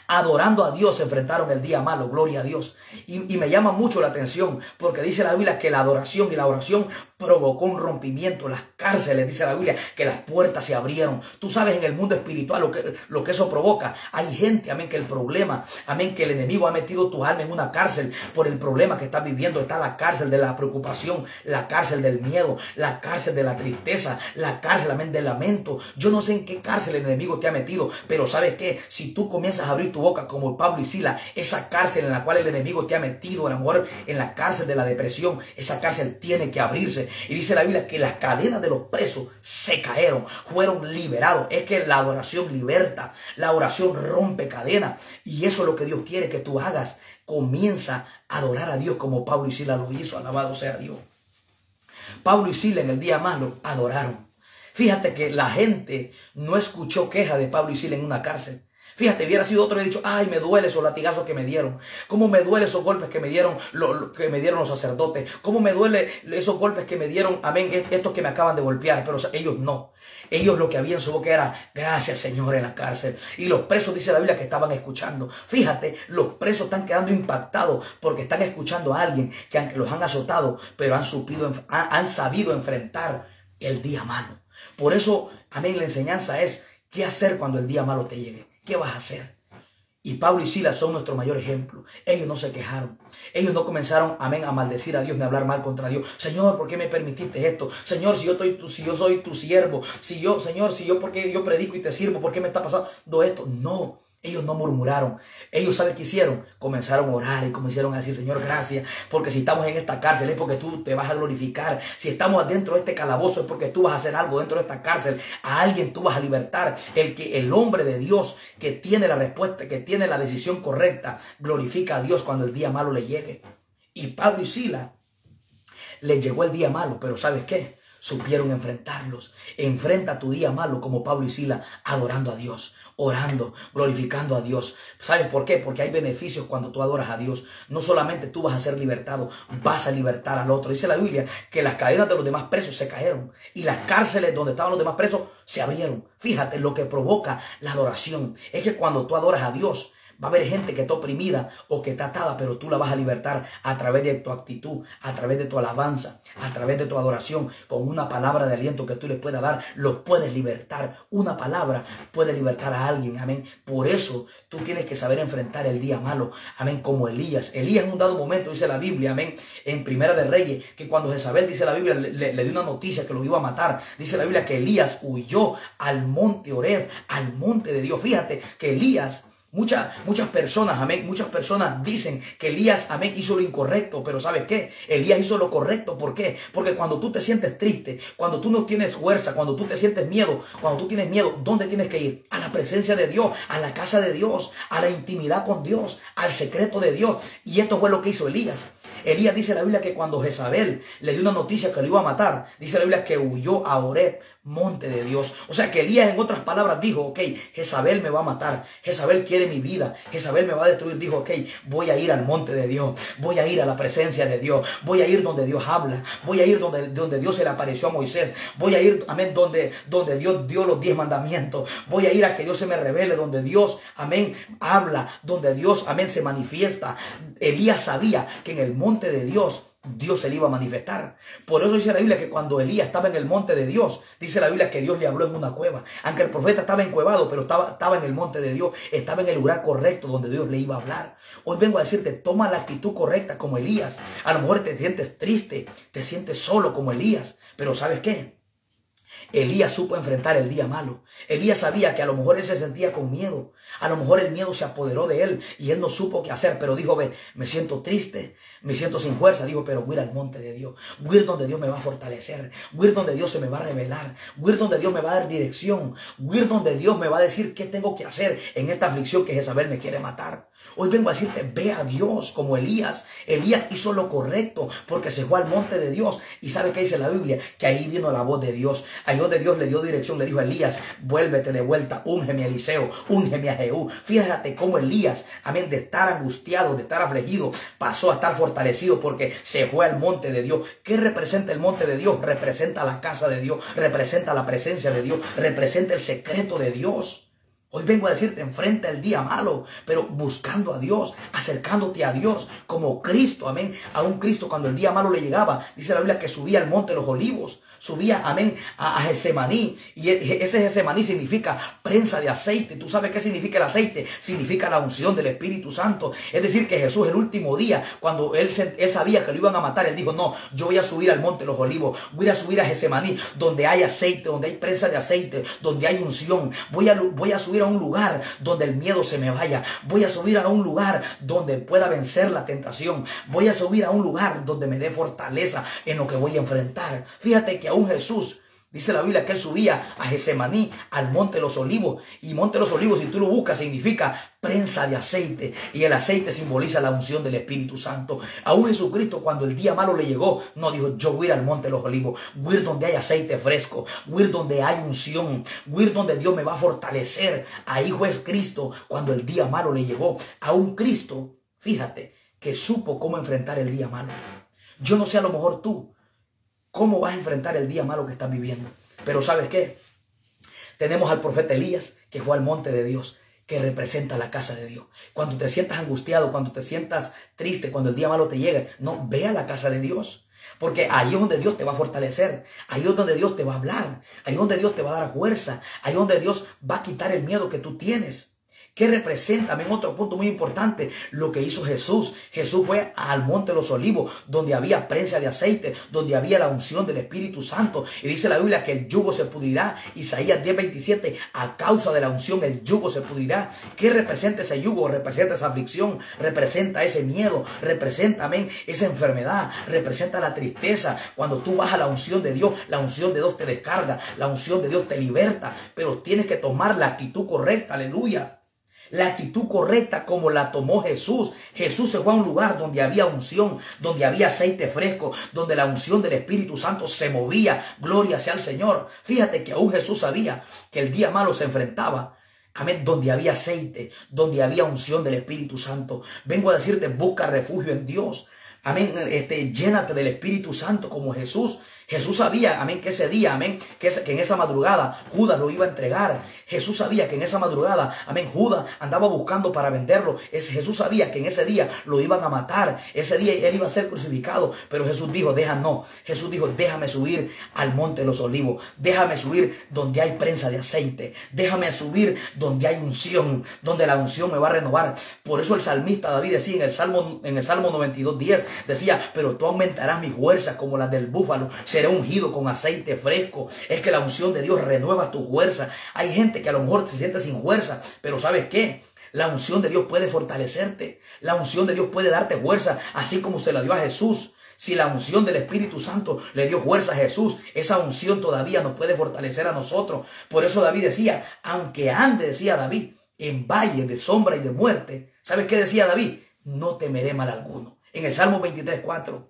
Adorando a Dios enfrentaron el día malo, gloria a Dios. Y me llama mucho la atención porque dice la Biblia que la adoración y la oración provocó un rompimiento. Las cárceles, dice la Biblia, que las puertas se abrieron. Tú sabes en el mundo espiritual lo que eso provoca. Hay gente, amén, que el problema, amén, que el enemigo ha metido tu alma en una cárcel por el problema que estás viviendo. Está la cárcel de la preocupación, la cárcel del miedo, la cárcel de la tristeza, la cárcel, amén, del lamento. Yo no sé en qué cárcel el enemigo te ha metido, pero ¿sabes qué? Si tú comienzas a abrir tu boca como Pablo y Silas, esa cárcel en la cual el enemigo te ha metido, a lo mejor en la cárcel de la depresión, esa cárcel tiene que abrirse. Y dice la Biblia que las cadenas de los presos se cayeron, fueron liberados. Es que la adoración liberta, la oración rompe cadenas. Y eso es lo que Dios quiere que tú hagas. Comienza a adorar a Dios como Pablo y Silas lo hizo. Alabado sea Dios. Pablo y Silas en el día malo adoraron. Fíjate que la gente no escuchó queja de Pablo y Silas en una cárcel. Fíjate, hubiera sido otro y hubiera dicho, ay, me duele esos latigazos que me dieron. Cómo me duele esos golpes que me dieron, que me dieron los sacerdotes. Cómo me duele esos golpes que me dieron, amén, estos que me acaban de golpear. Pero o sea, ellos no. Ellos lo que había en su boca era, gracias Señor, en la cárcel. Y los presos, dice la Biblia, que estaban escuchando. Fíjate, los presos están quedando impactados porque están escuchando a alguien que aunque los han azotado, pero han sabido enfrentar el día malo. Por eso, amén, la enseñanza es, ¿qué hacer cuando el día malo te llegue? ¿Qué vas a hacer? Y Pablo y Silas son nuestro mayor ejemplo. Ellos no se quejaron. Ellos no comenzaron, amén, a maldecir a Dios ni a hablar mal contra Dios. Señor, ¿por qué me permitiste esto? Señor, si yo soy tu siervo. Señor, porque yo predico y te sirvo, ¿por qué me está pasando esto? No. Ellos no murmuraron. Ellos, ¿saben qué hicieron? Comenzaron a orar y comenzaron a decir, Señor, gracias, porque si estamos en esta cárcel es porque tú te vas a glorificar. Si estamos dentro de este calabozo es porque tú vas a hacer algo dentro de esta cárcel. A alguien tú vas a libertar. El hombre de Dios que tiene la respuesta, que tiene la decisión correcta, glorifica a Dios cuando el día malo le llegue. Y Pablo y Silas les llegó el día malo, pero ¿sabes qué? Supieron enfrentarlos. Enfrenta tu día malo como Pablo y Silas, adorando a Dios, orando, glorificando a Dios. ¿Sabes por qué? Porque hay beneficios cuando tú adoras a Dios. No solamente tú vas a ser libertado, vas a libertar al otro. Dice la Biblia que las cadenas de los demás presos se cayeron y las cárceles donde estaban los demás presos se abrieron. Fíjate, lo que provoca la adoración es que cuando tú adoras a Dios, va a haber gente que está oprimida o que está atada, pero tú la vas a libertar a través de tu actitud, a través de tu alabanza, a través de tu adoración. Con una palabra de aliento que tú le puedas dar, lo puedes libertar. Una palabra puede libertar a alguien, amén. Por eso tú tienes que saber enfrentar el día malo, amén, como Elías. Elías en un dado momento, dice la Biblia, amén, en Primera de Reyes, que cuando Jezabel, dice la Biblia, le dio una noticia que lo iba a matar. Dice la Biblia que Elías huyó al monte Oreb, al monte de Dios. Fíjate que Elías... Muchas personas, amén, muchas personas dicen que Elías, amén, hizo lo incorrecto, pero ¿sabes qué? Elías hizo lo correcto. ¿Por qué? Porque cuando tú te sientes triste, cuando tú no tienes fuerza, cuando tú te sientes miedo, cuando tú tienes miedo, ¿dónde tienes que ir? A la presencia de Dios, a la casa de Dios, a la intimidad con Dios, al secreto de Dios. Y esto fue lo que hizo Elías. Elías, dice la Biblia, que cuando Jezabel le dio una noticia que lo iba a matar, dice la Biblia que huyó a Oreb, monte de Dios. O sea que Elías, en otras palabras, dijo, ok, Jezabel me va a matar, Jezabel quiere mi vida, Jezabel me va a destruir. Dijo, ok, voy a ir al monte de Dios, voy a ir a la presencia de Dios, voy a ir donde Dios habla, voy a ir donde Dios se le apareció a Moisés, voy a ir, amén, donde Dios dio los 10 mandamientos, voy a ir a que Dios se me revele, donde Dios, amén, habla, donde Dios, amén, se manifiesta. Elías sabía que en el monte de Dios, Dios se le iba a manifestar. Por eso dice la Biblia que cuando Elías estaba en el monte de Dios, dice la Biblia que Dios le habló en una cueva. Aunque el profeta estaba encuevado, pero estaba en el monte de Dios, estaba en el lugar correcto donde Dios le iba a hablar. Hoy vengo a decirte, toma la actitud correcta como Elías. A lo mejor te sientes triste, te sientes solo como Elías, pero ¿sabes qué? Elías supo enfrentar el día malo. Elías sabía que a lo mejor él se sentía con miedo. A lo mejor el miedo se apoderó de él y él no supo qué hacer, pero dijo, ve, me siento triste, me siento sin fuerza. Dijo, pero voy a ir al monte de Dios, voy a ir donde Dios me va a fortalecer, voy a ir donde Dios se me va a revelar, voy a ir donde Dios me va a dar dirección, voy a ir donde Dios me va a decir qué tengo que hacer en esta aflicción que Jezabel me quiere matar. Hoy vengo a decirte, ve a Dios como Elías. Elías hizo lo correcto porque se fue al monte de Dios. Y ¿sabe qué dice la Biblia? Que ahí vino la voz de Dios. Ahí donde Dios le dio dirección, le dijo a Elías, vuélvete de vuelta, úngeme a Eliseo, úngeme a Jehú. Fíjate cómo Elías, amén, de estar angustiado, de estar afligido, pasó a estar fortalecido porque se fue al monte de Dios. ¿Qué representa el monte de Dios? Representa la casa de Dios, representa la presencia de Dios, representa el secreto de Dios. Hoy vengo a decirte, enfrenta el día malo, pero buscando a Dios, acercándote a Dios como Cristo, amén. A un Cristo cuando el día malo le llegaba, dice la Biblia que subía al monte de los olivos, subía, amén, a Getsemaní. Y ese Getsemaní significa prensa de aceite. ¿Tú sabes qué significa el aceite? Significa la unción del Espíritu Santo. Es decir, que Jesús el último día, cuando él sabía que lo iban a matar, él dijo, no, yo voy a subir al monte de los olivos, voy a subir a Getsemaní, donde hay aceite, donde hay prensa de aceite, donde hay unción. Voy a subir a un lugar donde el miedo se me vaya. Voy a subir a un lugar donde pueda vencer la tentación. Voy a subir a un lugar donde me dé fortaleza en lo que voy a enfrentar. Fíjate que aún Jesús Dice la Biblia que él subía a Getsemaní, al Monte de los Olivos. Y Monte de los Olivos, si tú lo buscas, significa prensa de aceite. Y el aceite simboliza la unción del Espíritu Santo. Aún Jesucristo, cuando el día malo le llegó, no dijo, yo voy a ir al Monte de los Olivos. Voy a ir donde hay aceite fresco. Voy a ir donde hay unción. Voy a ir donde Dios me va a fortalecer. Ahí fue Cristo cuando el día malo le llegó. Aún Cristo, fíjate, que supo cómo enfrentar el día malo. Yo no sé, a lo mejor tú, cómo vas a enfrentar el día malo que estás viviendo. Pero ¿sabes qué? Tenemos al profeta Elías, que fue al monte de Dios, que representa la casa de Dios. Cuando te sientas angustiado, cuando te sientas triste, cuando el día malo te llegue, no, ve a la casa de Dios. Porque ahí es donde Dios te va a fortalecer. Ahí es donde Dios te va a hablar. Ahí es donde Dios te va a dar fuerza. Ahí es donde Dios va a quitar el miedo que tú tienes. ¿Qué representa? También otro punto muy importante, lo que hizo Jesús. Jesús fue al Monte de los Olivos, donde había prensa de aceite, donde había la unción del Espíritu Santo. Y dice la Biblia que el yugo se pudrirá. Isaías 10:27, a causa de la unción el yugo se pudrirá. ¿Qué representa ese yugo? Representa esa aflicción, representa ese miedo, representa, amén, esa enfermedad, representa la tristeza. Cuando tú vas a la unción de Dios, la unción de Dios te descarga, la unción de Dios te liberta, pero tienes que tomar la actitud correcta, aleluya. La actitud correcta como la tomó Jesús. Jesús se fue a un lugar donde había unción, donde había aceite fresco, donde la unción del Espíritu Santo se movía. Gloria sea al Señor. Fíjate que aún Jesús sabía que el día malo se enfrentaba. Amén, donde había aceite, donde había unción del Espíritu Santo. Vengo a decirte, busca refugio en Dios. Amén, llénate del Espíritu Santo como Jesús. Jesús sabía, amén, que ese día, amén, que en esa madrugada Judas lo iba a entregar. Jesús sabía que en esa madrugada, amén, Judas andaba buscando para venderlo. Jesús sabía que en ese día lo iban a matar. Ese día él iba a ser crucificado. Pero Jesús dijo, Jesús dijo, déjame subir al Monte de los Olivos. Déjame subir donde hay prensa de aceite. Déjame subir donde hay unción, donde la unción me va a renovar. Por eso el salmista David decía en el Salmo 92:10, decía, pero tú aumentarás mis fuerzas como las del búfalo. Seré ungido con aceite fresco. Es que la unción de Dios renueva tu fuerza. Hay gente que a lo mejor se siente sin fuerza, pero ¿sabes qué? La unción de Dios puede fortalecerte. La unción de Dios puede darte fuerza, así como se la dio a Jesús. Si la unción del Espíritu Santo le dio fuerza a Jesús, esa unción todavía nos puede fortalecer a nosotros. Por eso David decía, aunque ande, decía David, en valle de sombra y de muerte. ¿Sabes qué decía David? No temeré mal alguno. En el Salmo 23:4.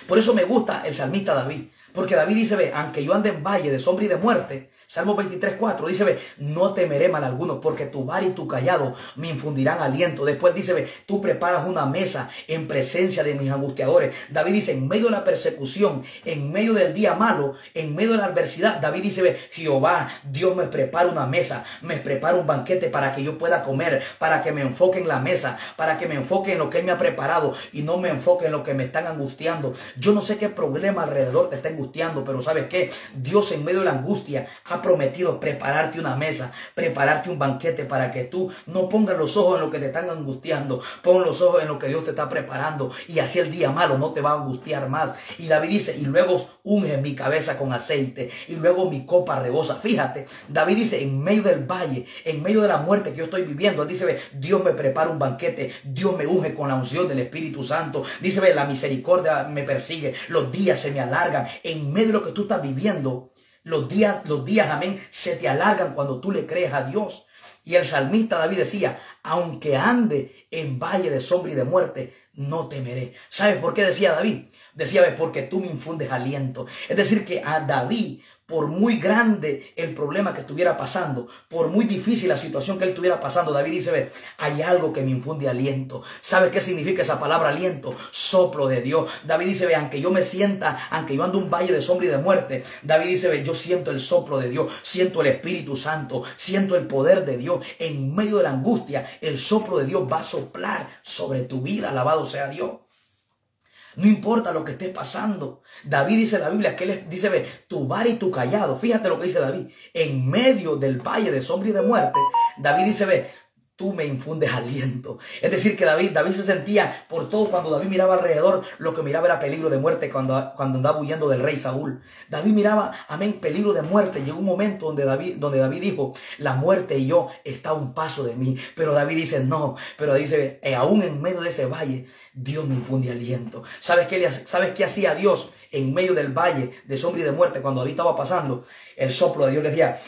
Por eso me gusta el salmista David. Porque David dice, ve, aunque yo ande en valle de sombra y de muerte, Salmo 23:4 dice, ve, no temeré mal alguno, porque tu vara y tu callado me infundirán aliento. Después dice, ve, tú preparas una mesa en presencia de mis angustiadores. David dice, en medio de la persecución, en medio del día malo, en medio de la adversidad, David dice, ve, Jehová, Dios me prepara una mesa, me prepara un banquete para que yo pueda comer, para que me enfoque en la mesa, para que me enfoque en lo que Él me ha preparado y no me enfoque en lo que me están angustiando. Yo no sé qué problema alrededor te está angustiando, pero ¿sabes qué? Dios en medio de la angustia ha prometido prepararte una mesa, prepararte un banquete para que tú no pongas los ojos en lo que te están angustiando, pon los ojos en lo que Dios te está preparando y así el día malo no te va a angustiar más. Y David dice, y luego unge mi cabeza con aceite y luego mi copa rebosa. Fíjate, David dice, en medio del valle, en medio de la muerte que yo estoy viviendo, él dice, ve, Dios me prepara un banquete, Dios me unge con la unción del Espíritu Santo. Dice, ve, la misericordia me persigue, los días se me alargan. En medio de lo que tú estás viviendo, los días, amén, se te alargan cuando tú le crees a Dios. Y el salmista David decía, aunque ande en valle de sombra y de muerte, no temeré. ¿Sabes por qué decía David? Decía, porque tú me infundes aliento. Es decir, que a David, por muy grande el problema que estuviera pasando, por muy difícil la situación que él estuviera pasando, David dice, ve, hay algo que me infunde aliento. ¿Sabes qué significa esa palabra aliento? Soplo de Dios. David dice, ve, aunque yo me sienta, aunque yo ando un valle de sombra y de muerte, David dice, ve, yo siento el soplo de Dios, siento el Espíritu Santo, siento el poder de Dios. En medio de la angustia, el soplo de Dios va a soplar sobre tu vida. Alabado sea Dios. No importa lo que esté pasando. David dice en la Biblia que él dice, ve, tu vara y tu callado. Fíjate lo que dice David. En medio del valle de sombra y de muerte, David dice, ve, tú me infundes aliento. Es decir, que David se sentía por todo. Cuando David miraba alrededor, lo que miraba era peligro de muerte cuando andaba huyendo del rey Saúl. David miraba, amén, peligro de muerte. Llegó un momento donde David dijo, la muerte y yo está a un paso de mí. Pero David dice, no. Pero David dice, aún en medio de ese valle, Dios me infunde aliento. ¿Sabes qué hacía Dios en medio del valle de sombra y de muerte cuando David estaba pasando? El soplo de Dios le decía...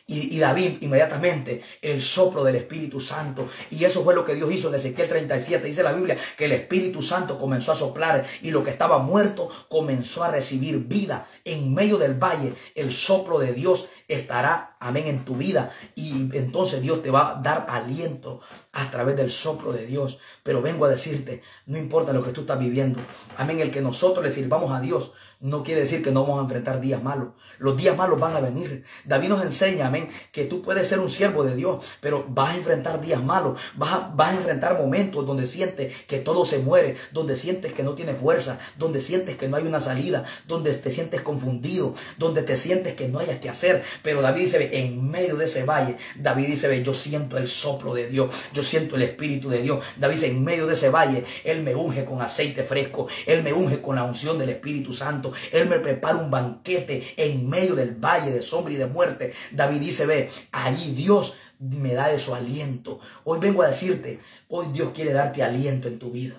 Y David inmediatamente el soplo del Espíritu Santo. Y eso fue lo que Dios hizo en Ezequiel 37. Dice la Biblia que el Espíritu Santo comenzó a soplar y lo que estaba muerto comenzó a recibir vida. En medio del valle el soplo de Dios estará, amén, en tu vida. Y entonces Dios te va a dar aliento a través del soplo de Dios. Pero vengo a decirte, no importa lo que tú estás viviendo, amén, el que nosotros le sirvamos a Dios no quiere decir que no vamos a enfrentar días malos. Los días malos van a venir. David nos enseña, amén, que tú puedes ser un siervo de Dios, pero vas a enfrentar días malos. Vas a enfrentar momentos donde sientes que todo se muere, donde sientes que no tienes fuerza, donde sientes que no hay una salida, donde te sientes confundido, donde te sientes que no hayas que hacer. Pero David dice, en medio de ese valle, David dice, yo siento el soplo de Dios, yo siento el Espíritu de Dios. David dice, en medio de ese valle, Él me unge con aceite fresco, Él me unge con la unción del Espíritu Santo. Él me prepara un banquete en medio del valle de sombra y de muerte. David dice, ve, allí Dios me da de su aliento. Hoy vengo a decirte, hoy Dios quiere darte aliento en tu vida.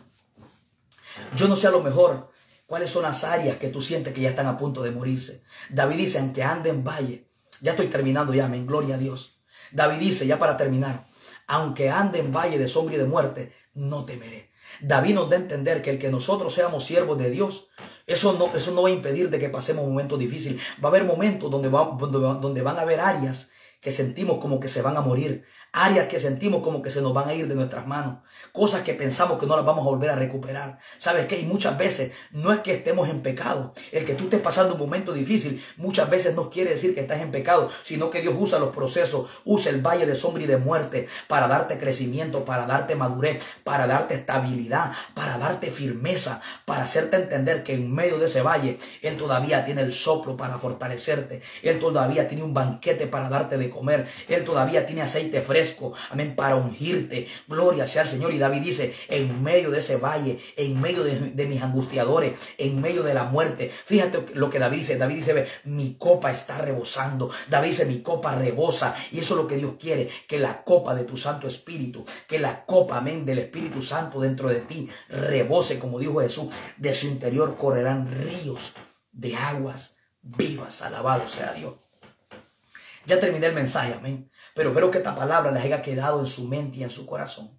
Yo no sé a lo mejor cuáles son las áreas que tú sientes que ya están a punto de morirse. David dice, aunque ande en valle, ya estoy terminando ya, amén, gloria a Dios. David dice, ya para terminar, aunque ande en valle de sombra y de muerte, no temeré. David nos da a entender que el que nosotros seamos siervos de Dios, eso no va a impedir de que pasemos momentos difíciles. Va a haber momentos donde van a haber áreas que sentimos como que se van a morir. Áreas que sentimos como que se nos van a ir de nuestras manos. Cosas que pensamos que no las vamos a volver a recuperar. ¿Sabes qué? Y muchas veces no es que estemos en pecado. El que tú estés pasando un momento difícil muchas veces no quiere decir que estás en pecado, sino que Dios usa los procesos, usa el valle de sombra y de muerte para darte crecimiento, para darte madurez, para darte estabilidad, para darte firmeza, para hacerte entender que en medio de ese valle Él todavía tiene el soplo para fortalecerte. Él todavía tiene un banquete para darte de comer. Él todavía tiene aceite fresco, amén, para ungirte. Gloria sea al Señor. Y David dice, en medio de ese valle, en medio de mis angustiadores, en medio de la muerte, fíjate lo que David dice. David dice, ve, mi copa está rebosando. David dice, mi copa rebosa. Y eso es lo que Dios quiere, que la copa de tu Santo Espíritu, que la copa, amén, del Espíritu Santo dentro de ti rebose, como dijo Jesús. De su interior correrán ríos de aguas vivas. Alabado sea Dios. Ya terminé el mensaje, amén. Pero espero que esta palabra les haya quedado en su mente y en su corazón.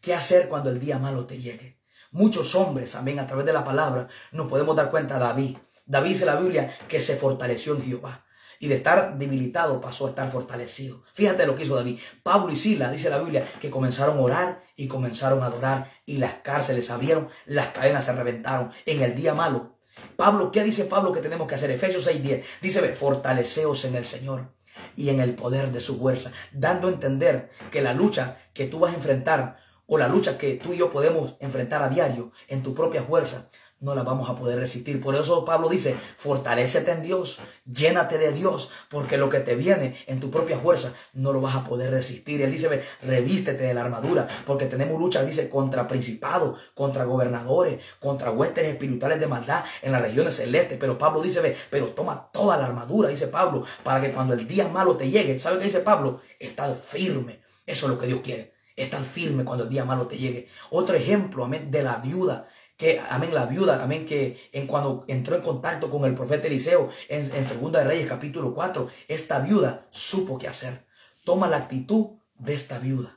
¿Qué hacer cuando el día malo te llegue? Muchos hombres, amén, a través de la palabra nos podemos dar cuenta de David. David dice la Biblia que se fortaleció en Jehová. Y de estar debilitado pasó a estar fortalecido. Fíjate lo que hizo David. Pablo y Silas, dice la Biblia, que comenzaron a orar y comenzaron a adorar. Y las cárceles se abrieron, las cadenas se reventaron en el día malo. Pablo, ¿qué dice Pablo que tenemos que hacer? Efesios 6:10. Dice, fortaleceos en el Señor y en el poder de su fuerza, dando a entender que la lucha que tú vas a enfrentar o la lucha que tú y yo podemos enfrentar a diario en tu propia fuerza, no la vamos a poder resistir. Por eso Pablo dice, fortalécete en Dios, llénate de Dios, porque lo que te viene en tu propia fuerza no lo vas a poder resistir. Él dice, revístete de la armadura, porque tenemos lucha, dice, contra principados, contra gobernadores, contra huestes espirituales de maldad en las regiones celestes. Pero Pablo dice, pero toma toda la armadura, dice Pablo, para que cuando el día malo te llegue, ¿sabe qué dice Pablo? Estad firme. Eso es lo que Dios quiere. Estad firme cuando el día malo te llegue. Otro ejemplo, amén, de la viuda. Que, amén, la viuda, amén, que cuando entró en contacto con el profeta Eliseo en 2 de Reyes capítulo 4, esta viuda supo qué hacer. Toma la actitud de esta viuda,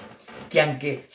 que aunque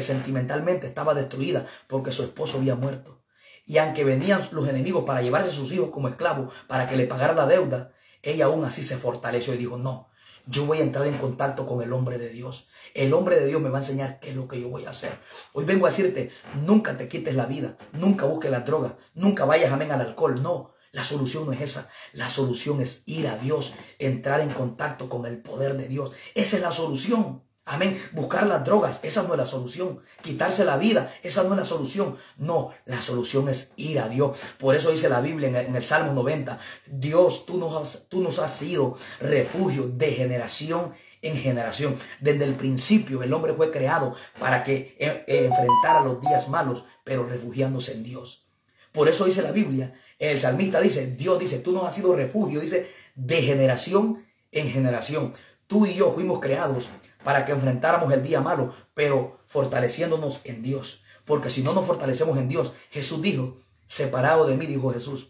sentimentalmente estaba destruida porque su esposo había muerto, y aunque venían los enemigos para llevarse a sus hijos como esclavos para que le pagara la deuda, ella aún así se fortaleció y dijo, no, yo voy a entrar en contacto con el hombre de Dios. El hombre de Dios me va a enseñar qué es lo que yo voy a hacer. Hoy vengo a decirte, nunca te quites la vida, nunca busques la droga, nunca vayas, amén, al alcohol. No, la solución no es esa. La solución es ir a Dios, entrar en contacto con el poder de Dios. Esa es la solución. Amén. Buscar las drogas, esa no es la solución. Quitarse la vida, esa no es la solución. No, la solución es ir a Dios. Por eso dice la Biblia en el Salmo 90, Dios, tú nos has sido refugio de generación en generación. Desde el principio el hombre fue creado para que enfrentara los días malos, pero refugiándose en Dios. Por eso dice la Biblia, el salmista dice, Dios dice, tú nos has sido refugio, dice, de generación en generación. Tú y yo fuimos creados para que enfrentáramos el día malo, pero fortaleciéndonos en Dios. Porque si no nos fortalecemos en Dios, Jesús dijo, separado de mí, dijo Jesús,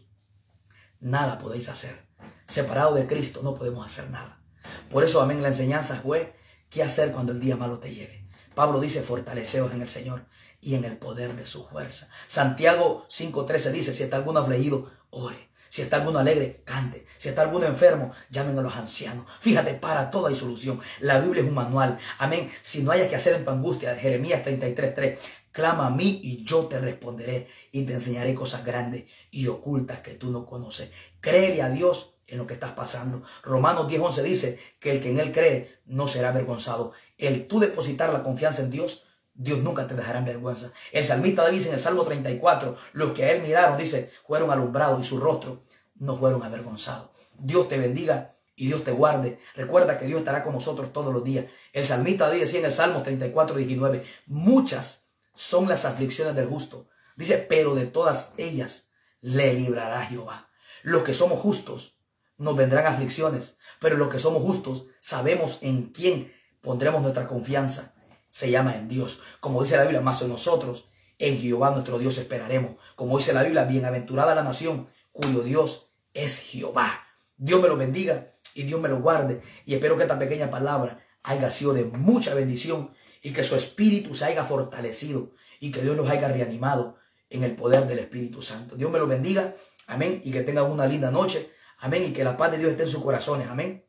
nada podéis hacer. Separado de Cristo no podemos hacer nada. Por eso, amén, la enseñanza fue, ¿qué hacer cuando el día malo te llegue? Pablo dice, fortaleceos en el Señor y en el poder de su fuerza. Santiago 5:13 dice, si está alguno afligido, ore. Si está alguno alegre, cante. Si está alguno enfermo, llamen a los ancianos. Fíjate, para todo hay solución. La Biblia es un manual. Amén. Si no hayas que hacer en tu angustia, Jeremías 33:3. Clama a mí y yo te responderé y te enseñaré cosas grandes y ocultas que tú no conoces. Créele a Dios en lo que estás pasando. Romanos 10:11 dice que el que en él cree no será avergonzado. El tú depositar la confianza en Dios, Dios nunca te dejará en vergüenza. El salmista dice en el Salmo 34, los que a él miraron, dice, fueron alumbrados y su rostro no fueron avergonzados. Dios te bendiga y Dios te guarde. Recuerda que Dios estará con nosotros todos los días. El salmista decía en el Salmo 34:19, muchas son las aflicciones del justo. Dice, pero de todas ellas le librará Jehová. Los que somos justos nos vendrán aflicciones, pero los que somos justos sabemos en quién pondremos nuestra confianza. Se llama en Dios. Como dice la Biblia, más en nosotros, en Jehová nuestro Dios esperaremos. Como dice la Biblia, bienaventurada la nación cuyo Dios es Jehová. Dios me lo bendiga y Dios me lo guarde. Y espero que esta pequeña palabra haya sido de mucha bendición y que su espíritu se haya fortalecido y que Dios los haya reanimado en el poder del Espíritu Santo. Dios me lo bendiga. Amén. Y que tengan una linda noche. Amén. Y que la paz de Dios esté en sus corazones. Amén.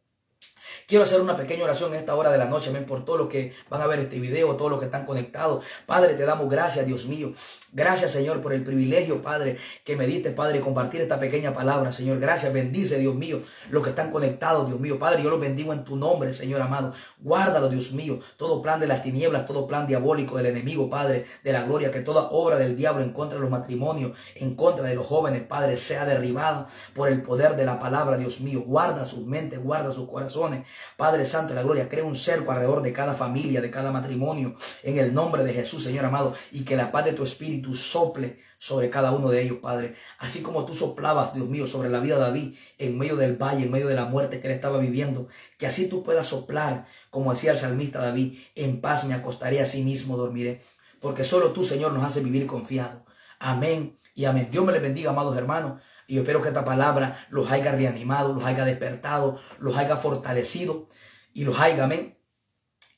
Quiero hacer una pequeña oración en esta hora de la noche, amén, por todos los que van a ver este video, todos los que están conectados. Padre, te damos gracias, Dios mío. Gracias, Señor, por el privilegio, Padre, que me diste, Padre, compartir esta pequeña palabra, Señor. Gracias, bendice, Dios mío, los que están conectados, Dios mío. Padre, yo los bendigo en tu nombre, Señor amado. Guárdalo, Dios mío. Todo plan de las tinieblas, todo plan diabólico del enemigo, Padre, de la gloria, que toda obra del diablo en contra de los matrimonios, en contra de los jóvenes, Padre, sea derribada por el poder de la palabra, Dios mío. Guarda sus mentes, guarda sus corazones. Padre Santo de la gloria, crea un cerco alrededor de cada familia, de cada matrimonio, en el nombre de Jesús, Señor amado, y que la paz de tu espíritu sople sobre cada uno de ellos, Padre. Así como tú soplabas, Dios mío, sobre la vida de David, en medio del valle, en medio de la muerte que él estaba viviendo, que así tú puedas soplar, como decía el salmista David, en paz me acostaré, así mismo dormiré, porque solo tú, Señor, nos hace vivir confiado. Amén y amén. Dios me les bendiga, amados hermanos. Y yo espero que esta palabra los haya reanimado, los haya despertado, los haya fortalecido y los haya, amén,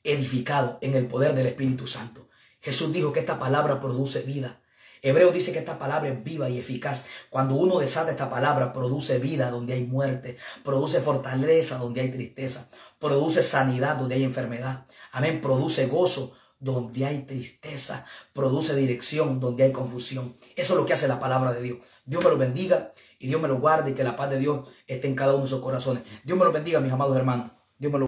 edificado en el poder del Espíritu Santo. Jesús dijo que esta palabra produce vida. Hebreo dice que esta palabra es viva y eficaz. Cuando uno desata esta palabra, produce vida donde hay muerte, produce fortaleza donde hay tristeza, produce sanidad donde hay enfermedad. Amén, produce gozo donde hay tristeza, produce dirección donde hay confusión. Eso es lo que hace la palabra de Dios. Dios me lo bendiga y Dios me lo guarde y que la paz de Dios esté en cada uno de sus corazones. Dios me lo bendiga, mis amados hermanos. Dios me lo